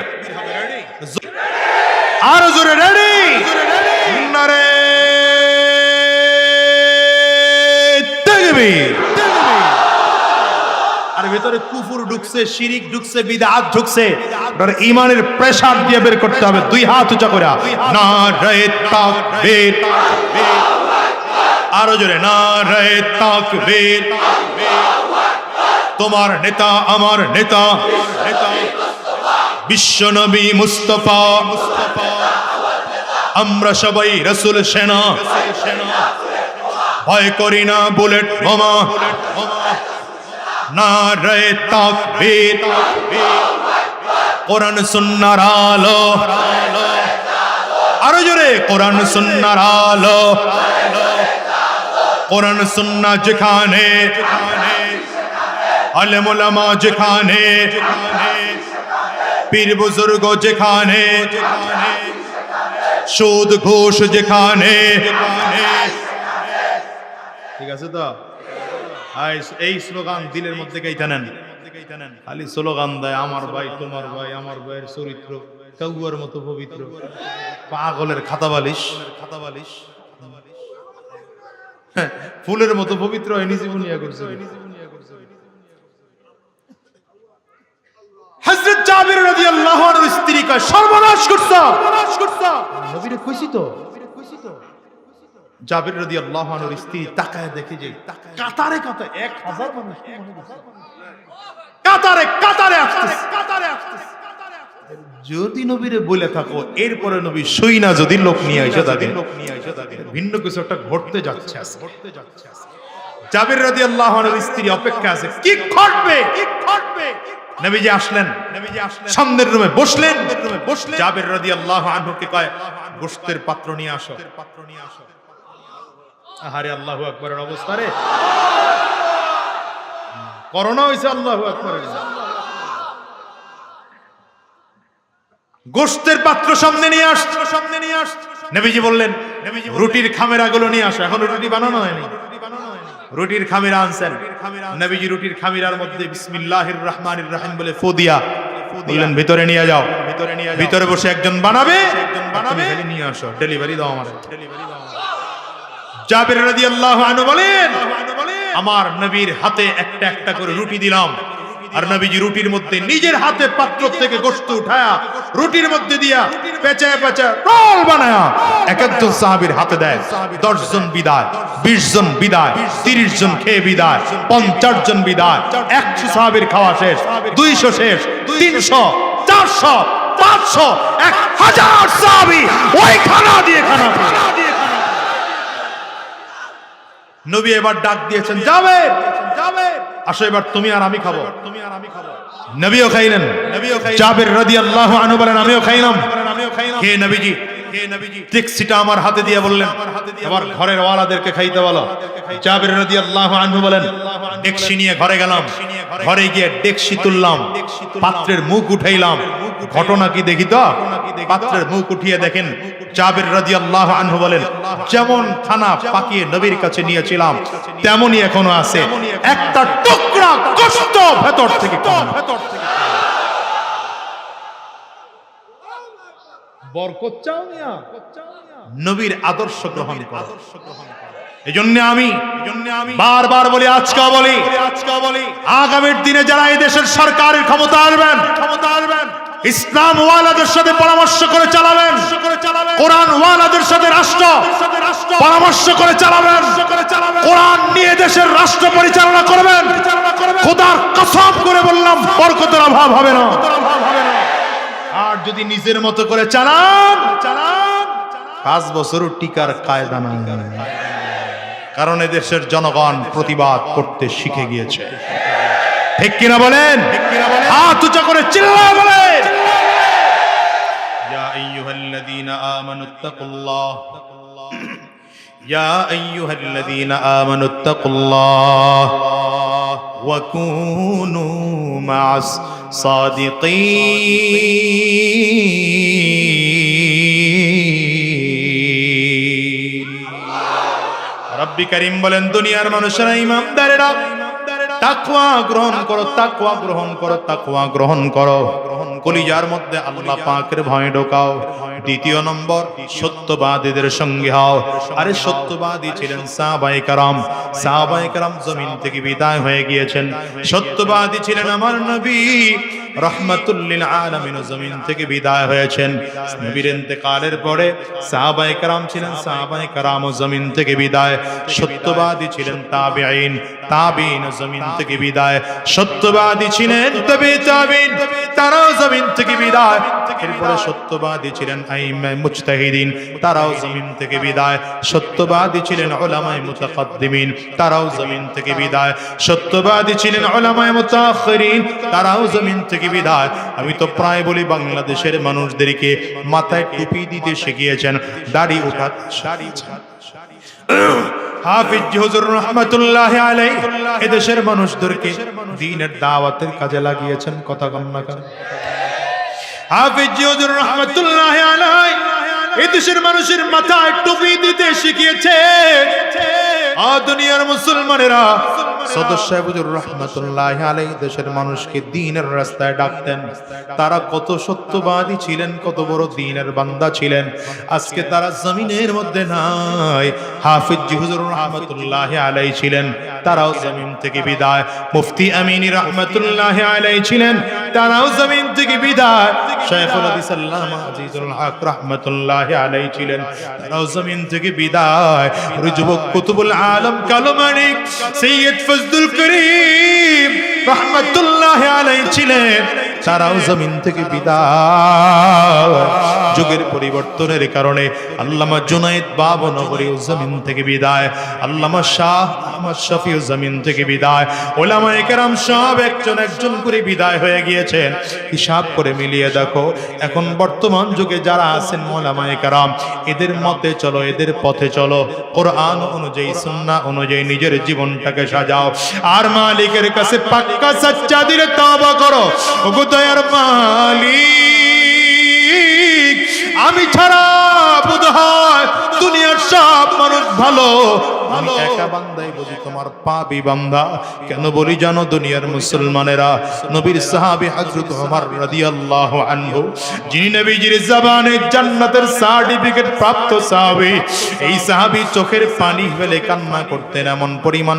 আরো জোরে, রেডি? নারে তাকবীর। আর ভেতরে কুফর ঢুকছে, শিরিক ঢুকছে, বিদআত ঢুকছে। ঈমানের প্রেসার দিয়ে বের করতে হবে। 2 হাত উঁচা করে নারে তাকবীর। আরো জোরে নারে তাকবীর। তোমার নেতা আমার নেতা, বিশ্ব নবী মুস্তাফা। আমরা সবাই রাসূল সেনা, ভয় করি না বুলেট বোমা। নারে তাকবীর। কোরআন সুন্নাহর আলো, আরো জোরে কোরআন সুন্নাহর আলো। কোরআন সুন্নাহ যেখানে, আলেম ওলামা যেখানে, পীর বুজুর্গ যেখানে, সুদ ঘুষ যেখানে। ঠিক আছে তো? এই স্লোগান দিলের মধ্যে গাইতে নেন। খালি স্লোগান দেয়, আমার ভাই তোমার ভাই, আমার ভাইয়ের চরিত্র কাউয়ার মতো পবিত্র, পাগলের খাতা বালিশ, ফুলের মতো পবিত্র হয়, নিজে বুনিয়া করছে। হযরত জাবির রাদিয়াল্লাহু আনহুর স্ত্রী কয়, সর্বনাশ করছো। নবীরে কইছি তো। জাবির রাদিয়াল্লাহু আনহুর স্ত্রী তাকায় দেখে যে কাতারে 1000 মানুষ কাতারে আসতেছে। যদি নবীরে বলে থাকো, এরপরে নবী সইনা যদি লোক নিয়ে আইসা তাদের ভিন্ন কিছু একটা ঘটতে যাচ্ছে। জাবির রাদিয়াল্লাহু আনহুর স্ত্রী অপেক্ষা আছে, কি ঘটবে। নবীজি আসলেন, সামনের রুমে বসলেন। জাবের রাদিয়াল্লাহু আনহুকে কয়, গোশতের পাত্র নিয়ে আসো। আহারে আল্লাহু আকবারের অবস্থা রে, করোনা হইছে। আল্লাহু আকবার। গোশতের পাত্র সামনে নিয়ে আসছে। নবীজি বললেন, রুটির খামেরাগুলো নিয়ে আসো। এখন রুটি বানানো হয়নি, রুটির খামিরা আনছেন। নবীজি রুটির খামিরার মধ্যে বিসমিল্লাহির রহমানির রহিম বলে ফু দিয়া বললেন, ভিতরে নিয়ে যাও। ভিতরে বসে একজন বানাবে, তুমি নিয়ে আসো, ডেলিভারি দাও আমার। জাবের রাদিয়াল্লাহু আনহু বলেন, আমার নবীর হাতে একটা একটা করে রুটি দিলাম, আর নবীজি রুটির মধ্যে নিজের হাতে পাত্র থেকে গোশত উঠায়া রুটির মধ্যে দিয়া পেঁচায় পেঁচায় রোল বানায়া এক একজন সাহাবীর হাতে দেয়। 10 জন বিদায়, 20 জন বিদায়, 30 জন খেয়ে বিদায়, 50 জন বিদায়। 100 সাহাবীর খাওয়া শেষ, 200 শেষ, 300, 400, 500, 1000 সাহাবী ওই খানা দিয়ে খানা খেয়ে। নবী এবার ডাক দিয়েছেন, যাবে আসো, এবার তুমি আর আমি খাবো। নবীও খাইলেন। জাবের রাদিয়াল্লাহু আনহু বলেন, আমিও খাইলাম। খেয়ে নবীজি ট্যাক্সিটা আমার হাতে দিয়ে বললেন, আবার ঘরের ওয়ালাদেরকে খাইতে বলো। জাবের রাদিয়াল্লাহু আনহু বলেন, ডেকসি নিয়ে ঘরে গেলাম। ঘরে গিয়ে ডেকসি তুললাম, পাত্রের মুখ উঠাইলাম। ঘটনা কি দেখি তো, পাত্রের মুখ উঠিয়ে দেখেন জাবের রাদিয়াল্লাহু আনহু বলেন, যেমন খানা পাকিয়ে নবীর কাছে নিয়েছিলাম তেমনই এখনো আছে, একটা টুকরা গোশত ভেতর থেকে কম। বরকত চাও মিয়া, নবীর আদর্শ গ্রহণ করো। এজন্য আমি বারবার বলি, আজকে বলি, আগামীর দিনে যারা এই দেশের সরকারের ক্ষমতা আসবেন, ইসলাম ওয়ালাদের সাথে পরামর্শ করে চালাবেন, কোরআন ওয়ালাদের সাথে রাষ্ট্র পরামর্শ করে চালাবেন, কোরআন নিয়ে দেশের রাষ্ট্র পরিচালনা করবেন। খোদার কসম করে বললাম, বরকতের অভাব হবে না। আর যদি নিজের মতো করে চালান 5 বছরও টিকার কায়দা নাই, কারণ এদেশের জনগণ প্রতিবাদ করতে শিখে গিয়েছে। ঠিক কিনা বলেন? হাত উঁচা করে চিল্লায় বলেন, ইয়া আইয়ুহাল্লাযীনা আমানুত্তাকুল্লাহ, ইয়া আইয়ুহাল্লাযীনা আমানুত্তাকুল্লাহ ওয়া কুনু মা'আস সাদিকিন। রব্বি করিম বলেন, দুনিয়ার মানুষেরা, ইমানদারেরা, তাকওয়া গ্রহণ করো, তাকওয়া গ্রহণ করো, তাকওয়া গ্রহণ করো। কলিজার মধ্যে আল্লাহ পাকের ভয় ঢোকাও। দ্বিতীয় নম্বর, সত্যবাদীদের সঙ্গে হও। আরে সত্যবাদী ছিলেন সাহাবায়ে কেরাম। সাহাবায়ে কেরাম জমিন থেকে বিদায় হয়ে গিয়েছেন। সত্যবাদী ছিলেন আমার নবী রাহমাতুল লিল আলামিন, জমিন থেকে বিদায় হয়েছেন। নবীর ইন্তেকালের পরে সাহাবায়ে কেরাম ছিলেন, সাহাবায়ে কেরাম জমিন থেকে বিদায়। সত্যবাদী ছিলেন তাবেঈন, তাবেঈন জমিন থেকে বিদায়। সত্যবাদী ছিলেন তাবেঈন, তারাও জমিন থেকে বিদায়। এরপরে সত্যবাদী ছিলেন আইম্মায়ে মুজতাহিদিন, তারাও জমিন থেকে বিদায়। সত্যবাদী ছিলেন উলামায়ে মুতাকাদ্দিমিন, তারাও জমিন থেকে বিদায়। সত্যবাদী ছিলেন উলামায়ে মুতাআখিরিন, তারাও জমিন থেকে বিদায়। আমি তো প্রায় বলি, বাংলাদেশের মানুষদেরকে মাথায় টুপি দিতে শিখিয়েছেন, দাড়ি ওঠা হাফিজ হুজুর রাহমাতুল্লাহি আলাইহি এদেশের মানুষদেরকে দ্বীনের দাওয়াতের কাজে লাগিয়েছেন। কথা কম না কেন? হাফিজ হুজুর রাহমাতুল্লাহি আলাইহি এদেশের মানুষের মাথায় টুপি দিতে শিখিয়েছে। দুনিয়ার মুসলমানেরা, সদস্য হুজুর রাহমাতুল্লাহি আলাইহি দেশের মানুষকে দ্বীনের রাস্তায় ডাকতেন। তারা কত সত্যবাদী ছিলেন, কত বড় দ্বীনের বান্দা ছিলেন। আজকে তারা জমিনের মধ্যে নাই। হাফিজ হুজুর রাহমাতুল্লাহি আলাইহি ছিলেন, তারাও জমিন থেকে বিদায়। মুফতি আমিনী রাহমাতুল্লাহি আলাইহি ছিলেন, তারাও জমিন থেকে বিদায়। শাইখুল হাদিস আল্লামা আজিজুল হক রাহমাতুল্লাহি আলাইহি ছিলেন, তারাও জমিন থেকে বিদায়। যুবক কুতুবুল আলম কালো মানিক সৈয়দ ফজলুল করিম রাহমাতুল্লাহি আলাইহি ছিলেন, তারাও জমিন থেকে বিদায়। যুগের পরিবর্তনের কারণে আল্লামা জুনায়েদ বাবনগরীও জমিন থেকে বিদায়, আল্লামা শাহ আহমদ শফিও জমিন থেকে বিদায়, ওলামায়ে কেরাম সব একজন একজন করে বিদায় হয়ে গিয়েছেন। হিসাব করে মিলিয়ে দেখো এখন বর্তমান যুগে যারা আছেন ওলামায়ে কেরাম, এদের মতে চলো, এদের পথে চলো, কোরআন অনুযায়ী সুন্নাহ অনুযায়ী নিজের জীবনটাকে সাজাও, আর মালিকের কাছে পাক্কা সচ্চা দিলে তওবা করো। ওগো দয়ার মালিক, আমি ছাড়া বোধহয় দুনিয়ার সব মানুষ ভালো, আমি একা বান্দাই বুঝি তোমার পাপী বান্দা। কেন বলি জানো? দুনিয়ার মুসলমানেরা নবীর সাহাবী হযরত ওমর রাদিয়াল্লাহু আনহু, যিনি নবীজির জবানে জান্নাতের সার্টিফিকেট প্রাপ্ত সাহাবী, এই সাহাবী চোখের পানি ফেলে কান্না করতেন, এমন পরিমাণ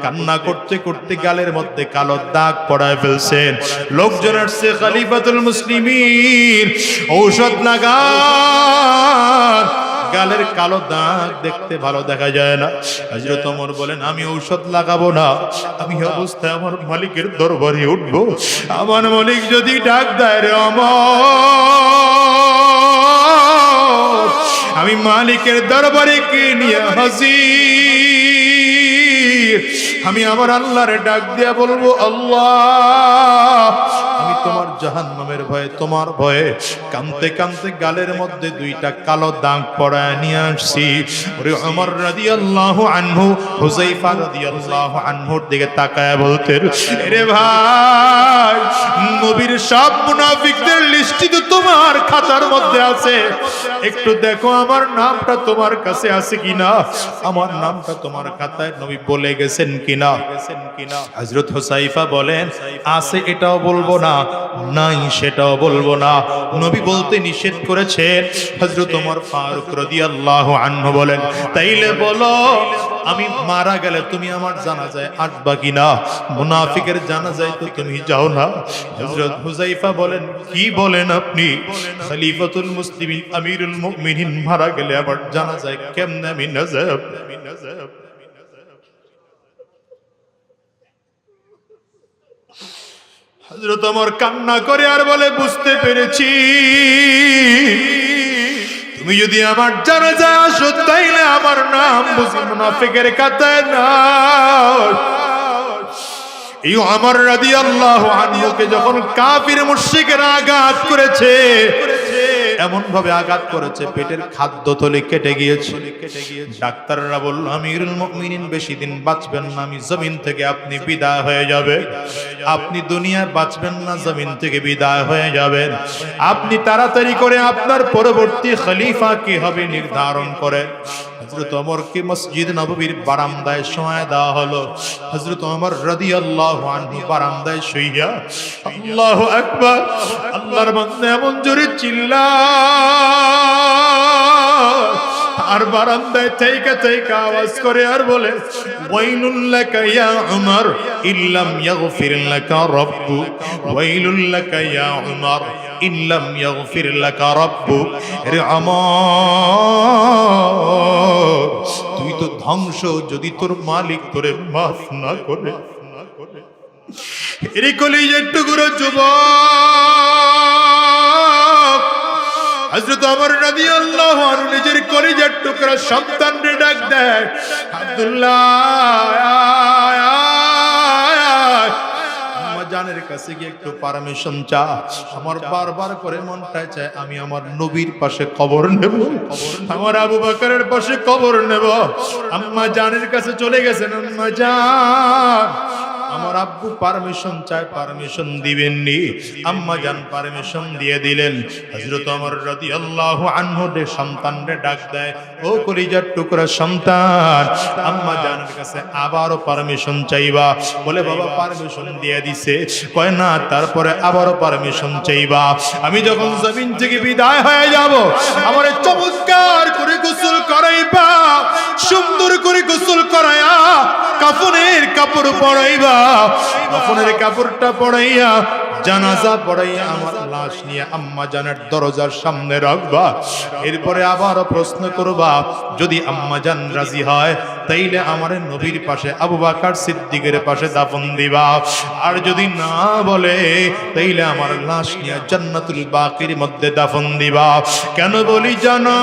কান্না করতে করতে গালের মধ্যে কালো দাগ পড়ায় ফেলছেন। লোকজন আসছে, খলিফাতুল মুসলিমিন ঔষধ লাগান, গালের কালো দাগ দেখতে ভালো দেখা যায় না। হযরত ওমর বলেন, আমি ঔষধ লাগাবো না, আমি অবস্থায় আমার মালিকের দরবারে উঠবো। আমার মালিক যদি ডাক দেয়, রে ওমর, আমি মালিকের দরবারে কে নিয়ে হাজির, আমি আমার আল্লাহর ডাক দিয়া বলবো, আল্লাহ, আমি তোমার জাহান্নামের ভয়ে, তোমার ভয়ে কাঁদতে কাঁদতে গালের মধ্যে দুইটা কালো দাগ পড়ায় নিয়ে আসছি। ওরে ওমর রাদিয়াল্লাহু আনহু হুযায়ফা রাদিয়াল্লাহু আনহুর দিকে তাকায় বলতেন, আরে ভাই, নবীর সব মুনাফিকদের লিস্টই তো তোমার খাতার মধ্যে আছে, একটু দেখো আমার নামটা তোমার কাছে আছে কিনা, আমার নামটা তোমার খাতায় নবী বলে গেছেন কিনা। হযরত হুযায়ফা বলেন, আছে এটাও বলবো না, নাই সেটাও বলবো না। নবী বলতে নিষেধ করেছেন। হযরত ওমর ফারুক রাদিয়াল্লাহু আনহু বলেন, তাইলে বলো, আমি মারা গেলে তুমি আমার জানাজায় আসবা কিনা? মুনাফিকের জানাজায় তো তুমি যাও না। হযরত হুযায়ফা বলেন, কি বলেন আপনি? খলিফাতুল মুসলিমিন আমিরুল মুমিনিন মারা গেলে আবার জানাজায় কেমনে আমি না যাব? হযরত ওমর কান্না করে আর বলে, বুঝতে পেরেছি, তুমি যদি আমার জানাজায় আসো তাইলে আমার নাম বুঝি মুনাফিকের খাতায় না। এই ওমর রাদিয়াল্লাহু আনহুকে যখন কাফির মুশরিকরা আঘাত করেছে, এমন ভাবে আঘাত করেছে পেটের খাদ্যথলি কেটে গিয়েছে। ডাক্তাররা বলল, আমিরুল মুমিনিন বেশি দিন বাঁচবেন না, আমি জমিন থেকে আপনি বিদায় হয়ে যাবে, আপনি দুনিয়ায় বাঁচবেন না, জমিন থেকে বিদায় হয়ে যাবেন। আপনি তাড়াতাড়ি করে আপনার পরবর্তী খলিফা কি হবে নির্ধারণ করে। হযরত ওমরকে মসজিদ নববীর বারান্দায় শোয়া দেওয়া হলো। হযরত ওমর রাদিয়াল্লাহু আনহু বারান্দায় শুইয়া আল্লাহু আকবার, আল্লাহর বান্দা এমন জোরে চিল্লায়, আর বারান্দায় থেকে থেকে আওয়াজ করে আর বলে, ওয়াইলুল লাকা ইয়া উমর ইল্লাম ইয়াগফির লাকা রাব্বুক, ওয়াইলুল লাকা ইয়া উমর ইল্লাম ইয়াগফির লাকা রাব্বুক। রে আমর, তুই তো ধ্বংস যদি তোর মালিক তোরে মাফ না করে। এর কলিজার টুকরো যুবক হযরত ওমর রাদিয়াল্লাহু আনহু নিজের কলিজার টুকরা সন্তানকে ডাক দেয়, আব্দুল্লাহ, জানের কাছে গিয়ে একটু পারমিশন চা, আমার বারবার করে মনটা চায় আমি আমার নবীর পাশে কবর নেব, আমার আবু বকরের পাশে কবর নেব। আম্মা জানের কাছে চলে গেছেন, আম্মা জান, আমার আব্বু পারমিশন চায়, পারমিশন দিবেননি। আম্মা জান পারমিশন দিয়ে দিলেন। হযরত ওমর রাদিয়াল্লাহু আনহু সন্তানরে ডাক দেয়, ও কলিজার টুকরা সন্তান, আম্মা জানের কাছে আবারও পারমিশন চাইবা। বলে, বাবা পারমিশন দিয়ে দিছে। কয় না, তারপরে আবারও পারমিশন চাইবা। আমি যখন জমিন থেকে বিদায় হয়ে যাব, আমার চমৎকার করে গোসল করাইবা, সুন্দর করে গোসল করাইয়া কাফনের কাপড় পরাইবা, কাফনের কাপড়টা পরাইয়া জানাজা পড়াইয়া আমার লাশ নিয়ে আম্মা জানের দরজার সামনে রাখবা। এরপরে আবারও প্রশ্ন করবা, যদি আম্মা জান রাজি হয় তাইলে আমার নবীর পাশে আবু বকর সিদ্দিকের পাশে দাফন দিবা, আর যদি না বলে তাইলে আমার লাশ নিয়ে জান্নাতুল বাকির মধ্যে দাফন দিবা। কেন বলি জানো?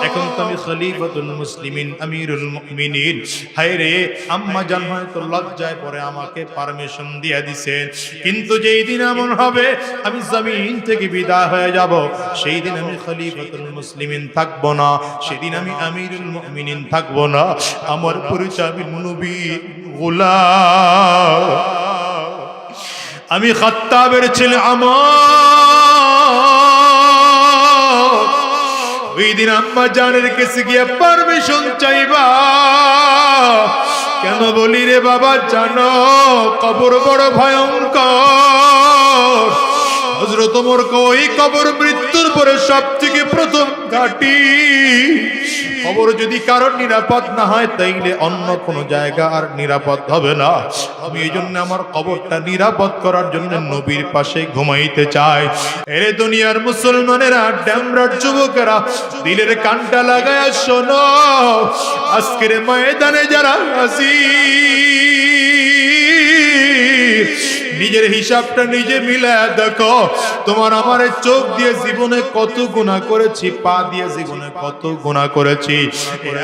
এখন তো আমি খলিফাতুল মুসলিমিন, আমিরুল মুমিনিন। হায় রে, আম্মা জান হয়তো লজ্জায় পরে আমাকে পারমিশন দিয়ে দিছে, কিন্তু যেই দিন এমন হবে আমি জমিন থেকে বিদায় হয়ে যাব, সেই দিন আমি খলিফাতুল মুসলিমিন থাকবো না, সেদিন আমি আমিরুল মুমিনিন থাকবো না। আমার পরিচয় আমি নবী গোলাম, আমি খাত্তাবের ছেলে। ওই দিন আম্মা জানের কাছে গিয়ে পারমিশন চাইবা। কেন বলি রে বাবা? জানো কবর বড় ভয়ঙ্কর। হযরত ওমর কই কবর মৃত্যুর পরে সবথেকে প্রথম ঘাঁটি। কবর যদি কারণ নিরাপদ না হয় তাইলে অন্য কোনো জায়গা আর নিরাপদ হবে না। আমি এই জন্য আমার কবরটা নিরাপদ করার জন্য নবীর পাশে ঘুমাইতে চাই। এরে দুনিয়ার মুসলমানেরা, ড্যামরার যুবকেরা, দিলের কানটা লাগায়া শোনো, আজকের ময়দানে যারা হাজির, নিজের হিসাবটা নিজে মিলায়া দেখো। তোমার আমার চোখ দিয়ে জীবনে কত গুনাহ করেছি, পা দিয়ে জীবনে কত গুনাহ করেছি,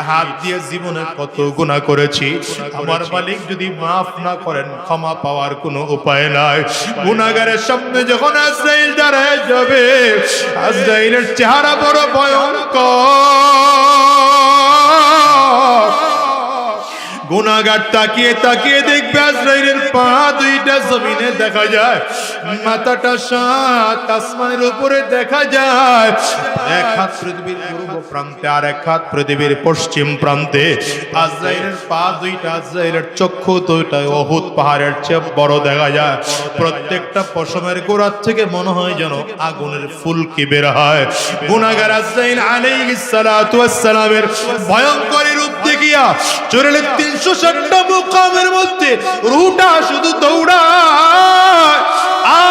হাত দিয়ে জীবনে কত গুনাহ করেছি। আমার মালিক যদি মাফ না করেন, ক্ষমা পাওয়ার কোনো উপায় নাই। গুনাহগারের সামনে যখন আজরাইল দাঁড়ায় যাবে, আজরাইলের চেহারা বড় ভয়ঙ্কর। গুনাহগার তাকিয়ে তাকিয়ে দেখবে আজরাইলের পা দুইটা জমিনে দেখা যায়, মাথাটা সাত আসমানের উপরে দেখা যায়। এক হাত পৃথিবীর পূর্ব প্রান্তে আর এক হাত পৃথিবীর পশ্চিম প্রান্তে। আজরাইলের পা দুইটা, আজরাইলের চক্ষু দুইটা উহুদ পাহাড়ের চেয়ে বড় দেখা যায়। প্রত্যেকটা পশমের গোড়ার থেকে মনে হয় যেন আগুনের ফুলকি বের হয়। গুনাহগার আজরাইল আলাইহিস সালাতু ওয়াস সালামের ভয়ঙ্কর রূপ দেখিয়া চড়লে 360টা মুকামের মধ্যে রুহটা শুধু দৌড়ায়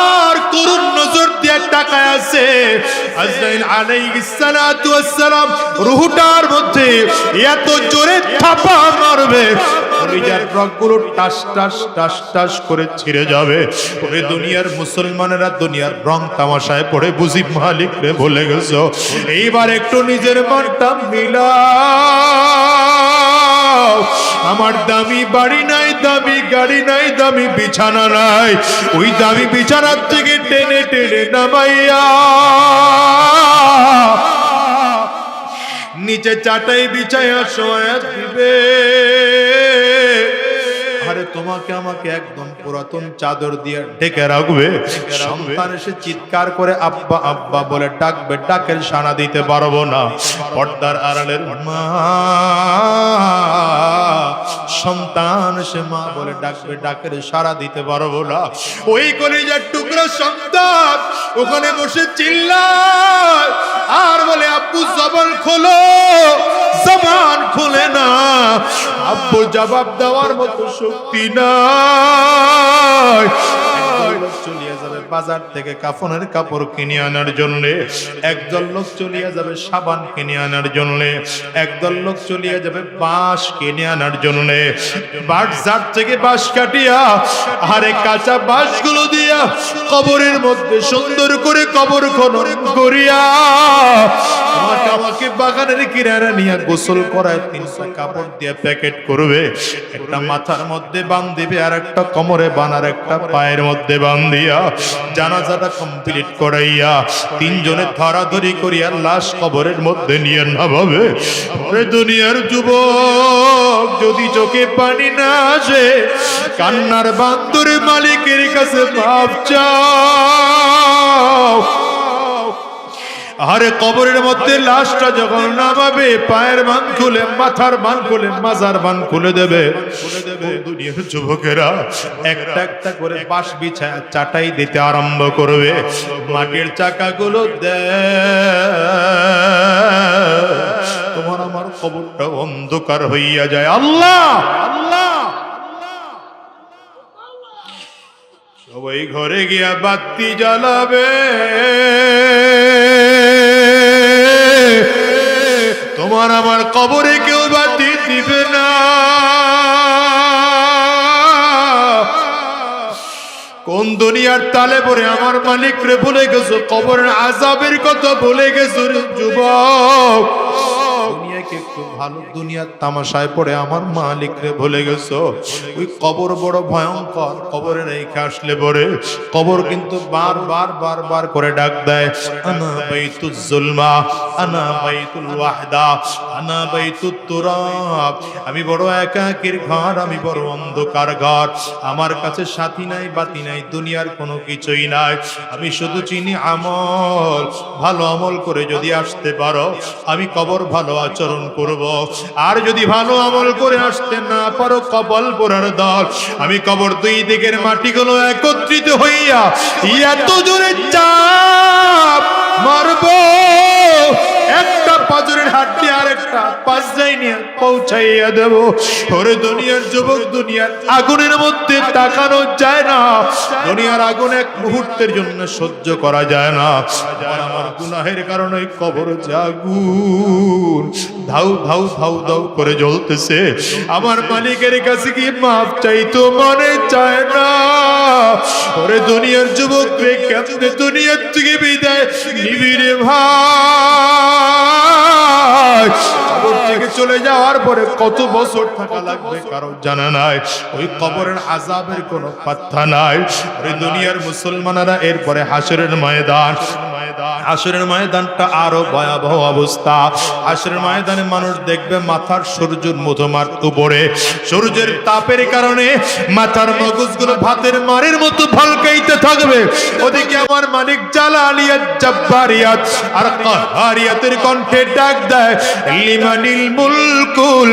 আর করুণ নজর দিয়ে তাকায় আছে। আজরাইল আলাইহিস সালাতু ওয়াস সালাম রুহটার মধ্যে এত জোরে থাপা মারবে, কলিজার রগগুলো টাস টাস টাস টাস করে ছিঁড়ে যাবে। ওরে দুনিয়ার মুসলমানেরা দুনিয়ার রং তামাশায় পড়ে বুঝি মালিক রে ভুলে গেছো। এইবার একটু নিজের মনটা মিলাও। আমার দামি বাড়ি নাই, দামি গাড়ি নাই, দামি বিছানা নাই, ওই দামি বিছানার থেকে টেনে টেনে নামাইয়া নিচে চাটাই বিছায়া শোয়া দিবে। আরে তোমাকে আমাকে একদম পুরাতন চাদর দিয়ে ঢেকে রাখবে। সন্তান এসে চিৎকার করে আব্বা আব্বা বলে ডাকবে, ডাকের সাড়া দিতে পারবো না। পর্দার আড়ালের মা, সন্তান এসে মা বলে ডাকবে, ডাকের সাড়া দিতে পারবো না। ওই কলিজার টুকরো সন্তান ওখানে বসে চিল্লায় আর বলে আব্বু জবান খোলো, জবান খুলে না। আব্বু জবাব দেওয়ার মতো শক্তি নাই। চলিয়ে যাবে বাজার থেকে কাফনের কাপড় কিনে আনার জন্য, একদল লোক চলিয়ে যাবে সাবান কিনে আনার জন্য, একদল লোক চলিয়ে যাবে বাঁশ কিনে আনার জন্য। বাজার থেকে বাঁশ কাটিয়া আরে কাঁচা বাঁশগুলো দিয়া কবরের মধ্যে সুন্দর করে কবর খনন করিয়া তোমাকে আমাকে বাগানের কিনারা নিয়ে গোসল করায় 300 কাপড় দিয়ে প্যাকেট করবে। একটা মাথার মধ্যে বাঁধিবে, আর একটা কোমরে বানার, একটা পায়ের মধ্যে বাঁধিয়া জানাজাটা কমপ্লিট করাইয়া 3 জনে ধরাধরি করিয়া লাশ কবরের মধ্যে নিয়ে নামাবে। ওরে দুনিয়ার যুবক, যদি চোখে পানি না আসে, কান্নার বান্দরে মালিকের কাছে মাপ চাও। আরে কবরের মধ্যে লাশটা যখন নামাবে, পায়ের বান খুলে, মাথার বান খুলে, মাজার বান খুলে দেবে। দুনিয়ার যুবকেরা একটা একটা করে বাঁশ বিছায় চাটাই দিতে আরম্ভ করবে। মাটির চাকাগুলো তোমার আমার কবরটা অন্ধকার হইয়া যায়। আল্লাহ আল্লাহ সবাই ঘরে গিয়া বাতি জ্বালাবে, তোমার আমার কবরে কেউ বাতি দিবে না। কোন দুনিয়ার তালে পরে আমার মালিক রে ভুলে গেছো, কবরের আযাবের কথা ভুলে গেছো রে যুবক। দুনিয়াকে একটু ভালো, দুনিয়ার তামাশায় পড়ে আমার মালিক রে ভুলে গেছো। ওই কবর বড় ভয়ঙ্কর। কবরে রেখে আসলে পরে কবর কিন্তু বারবার করে ডাক দেয়, আনা বাইতুজ জুলমা, আনা বাইতুল ওয়াহদা, আনা বাইতুত তুরাব। আমি বড় একাকীর ঘর, আমি বড় অন্ধকার ঘর, আমার কাছে সাথী নাই বাতি নাই, দুনিয়ার কোনো কিছুই নাই। আমি শুধু চিনি আমল। ভালো আমল করে যদি আসতে পারো আমি কবর ভালো আচরণ করব, আর যদি ভালো আমল করে আসতে না পারো কবল পোড়ার দল। আমি কবর দুই দিকের মাটিগুলো একত্রিত হইয়া এত জোরে চাপ মারব, একটা পাজরের হাড্ডি আর একটা পাঁচজাই নিয়ে পৌঁছাইয়া দেব। ওরে দুনিয়ার যুবক, দুনিয়ার আগুনের মধ্যে তাকানো যায় না। দুনিয়ার আগুন এক মুহূর্তের জন্য সহ্য করা যায় না। আমার গুনাহের কারণে কবর আগুন ধাউ ধাউ ধাউ ধাউ করে জ্বলতেছে। আমার মালিকের কাছে কি মাফ চাইতো মনে চায় না। ওরে দুনিয়ার যুবক রে, কেমনে দুনিয়ার থেকে বিদায় নিবি রে ভাই? কবর থেকে চলে যাওয়ার পরে কত বছর থাকা লাগবে কারো জানা নাই। ওই কবরের আযাবের কোনো পাত্তা নাই। ওই দুনিয়ার মুসলমানেরা এরপরে হাসরের ময়দান, হাসরের ময়দানটা আরো ভয়াবহ অবস্থা। হাসরের ময়দানে মানুষ দেখবে মাথার সূর্যের মধুমার উপরে, সূর্যের তাপের কারণে মাথার মগজগুলো ভাতের মারের মতো ভলকাইতে থাকবে। ওদিকে আমার মালিক জালালিয়াত জব্বারিয়াত আর কাহারিয়াতের কণ্ঠে ডাক দেয়, লিমানিল মুলকুল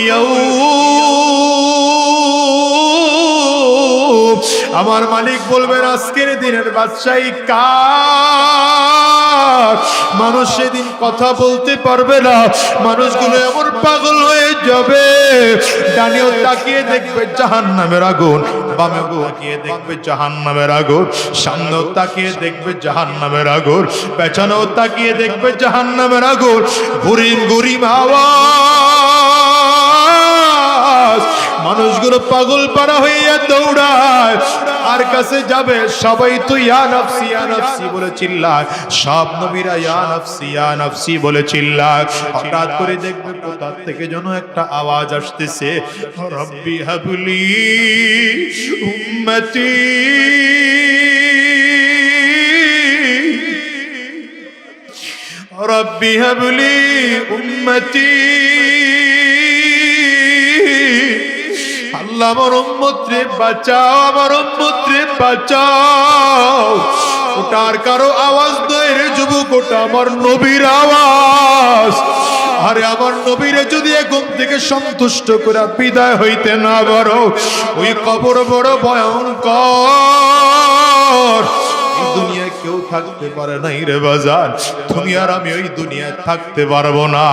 ইয়াউম। আমার মালিক বলবেন আজকের দিনের বাদশাহী কার? মানুষ সেদিন কথা বলতে পারবে না। মানুষগুলো এমন পাগল হয়ে যাবে, ডানেও তাকিয়ে দেখবে জাহান্নামের আগুন, বামেও তাকিয়ে দেখবে জাহান্নামের আগুন, সামনেও তাকিয়ে দেখবে জাহান্নামের আগুন, পেছনেও তাকিয়ে দেখবে জাহান্নামের আগুন। গুরিম গুরিম আওয়াজ, মানুষগুলো পাগল পারা হইয়া দৌড়ায়। আর কাছে যাবে সবাই তো ইয়া নাফসি ইয়া নাফসি বলে চিল্লায়। সব নবীরা ইয়া নাফসি ইয়া নাফসি বলে চিল্লায়। হঠাৎ করে দেখবে কোথা থেকে যেন একটা আওয়াজ আসতেছে, রব্বি হাবলি উম্মতি, রব্বি হাবলি উম্মতি। আল্লাহ আমার উম্মত রে বাঁচাও, আমার উম্মত রে বাঁচাও। ওটার কারো আওয়াজ নয় রে যুবক, ওটা আমার নবীর আওয়াজ। আরে আমার নবীরে যদি ঘুম থেকে সন্তুষ্ট করে বিদায় হইতে না পারো, ওই কবর বড় ভয়ঙ্কর। দুনিয়ায় কেউ থাকতে পারে নাই রে বাজার, তুমি আর আমি ওই দুনিয়ায় থাকতে পারবো না।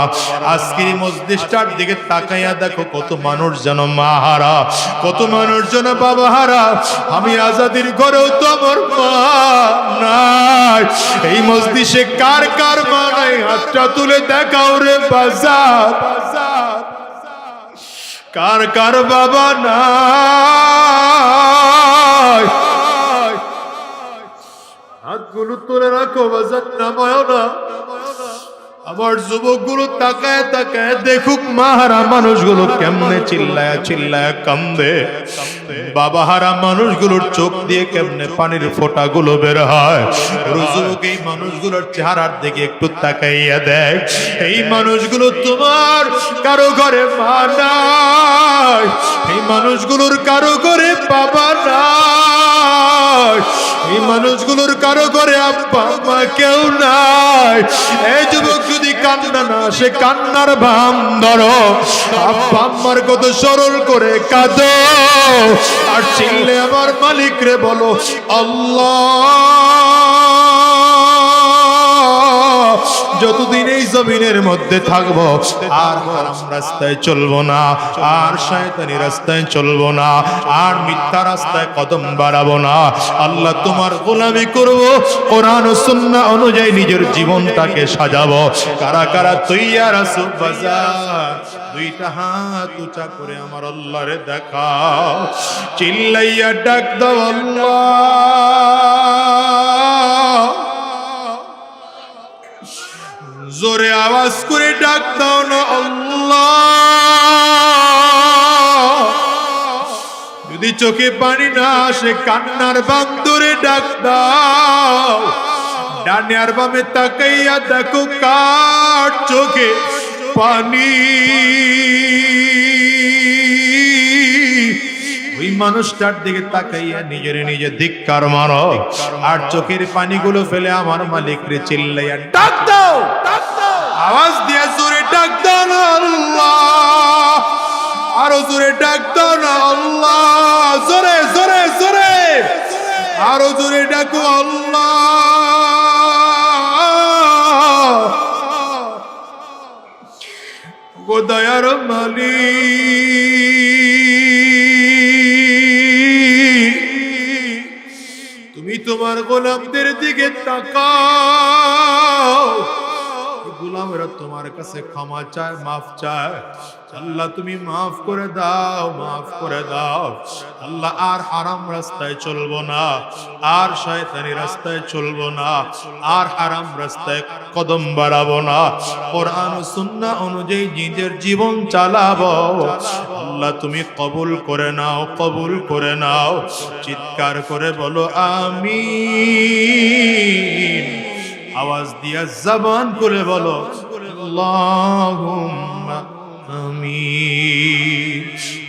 আজকের মজলিসটার দিকে তাকাইয়া দেখো, কত মানুষ যেন মা হারা, কত মানুষ যেন বাবা হারা। আমি আজাদির ঘরেও তো আমার মা নাই। এই মজলিসে কার কার মা নাই? হাতটা তুলে দেখাও রে বাজার। কার কার বাবা নাই? হাতগুলো তুলে রাখো বাজার, নামায় না। আমার যুবকগুলো তাকায় তাকায় দেখুক মাহারা মানুষগুলো কেমনে চিল্লায়া চিল্লায়া কান্দে। বাবা হারা মানুষগুলোর চোখ দিয়ে কেমনে পানির ফোঁটাগুলো বের হয়। যুবক এই মানুষগুলোর চেহারার দিকে একটু তাকাইয়া দেখ। এই মানুষগুলো তোমার কারো ঘরে মা নাই, এই মানুষগুলোর কারো ঘরে বাবা নাই, এই মানুষগুলোর কারো ঘরে আব্বা মা কেউ নাই। এই যুবক যদি কান্না না, সে কান্নার ভাম ধরো, আব্বা আম্মার কত সরল করে কাঁদো, আর চিল্লে আমার মালিক রে বলো আল্লাহ যতদিন এই জমিনের মধ্যে থাকবো আর হারাম রাস্তায় চলবো না, আর শয়তানি রাস্তায় চলবো না, আর মিথ্যা রাস্তায় কদম বাড়াবো না। আল্লাহ তোমার গোলামি করব, কোরআন ও সুন্নাহ অনুযায়ী নিজের জীবনটাকে সাজাবো। কারা কারা তৈয়ার আছো বাজার? দুইটা হাত উঁচা করে আমার আল্লাহরে দেখাও, চিল্লাইয়া ডাক দাও আল্লাহ। জোরে আওয়াজ করে ডাক দাও না আল্লাহ। যদি চোখে পানি না আসে কান্নার বান্দরে ডাক দাও। ডানে আর বামে তাকাইয়া দেখো কার চোখে পানি, ওই মানুষটার দিকে তাকাইয়া নিজের নিজে ধিক্কার মারো, আর চোখের পানিগুলো ফেলে আমার মালিক রে চিল্লাইয়া ডাক দাও। আওয়াজ দিয়া জোরে ডাক দাও না আল্লাহ, আরো জোরে ডাক দাও না আল্লাহ, জোরে জোরে জোরে আরো জোরে ডাকো আল্লাহ। গো দয়ার মালিক, তুমি তোমার গোলামদের দিকে তাকাও। গোলামেরা তোমার কাছে ক্ষমা চায়, মাফ চায়। আল্লাহ তুমি মাফ করে দাও, মাফ করে দাও। আল্লাহ আর হারাম রাস্তায় চলবো না, আর শয়তানি রাস্তায় চলবো না, আর হারাম রাস্তায় কদম বাড়াবো না। কোরআন ও সুন্নাহ অনুযায়ী নিজের জীবন চালাবো। আল্লাহ তুমি কবুল করে নাও, কবুল করে নাও। চিৎকার করে বলো আমিন। আওয়াজ দিয়া জবান খুলে বলো আল্লাহুম্মা আমিন।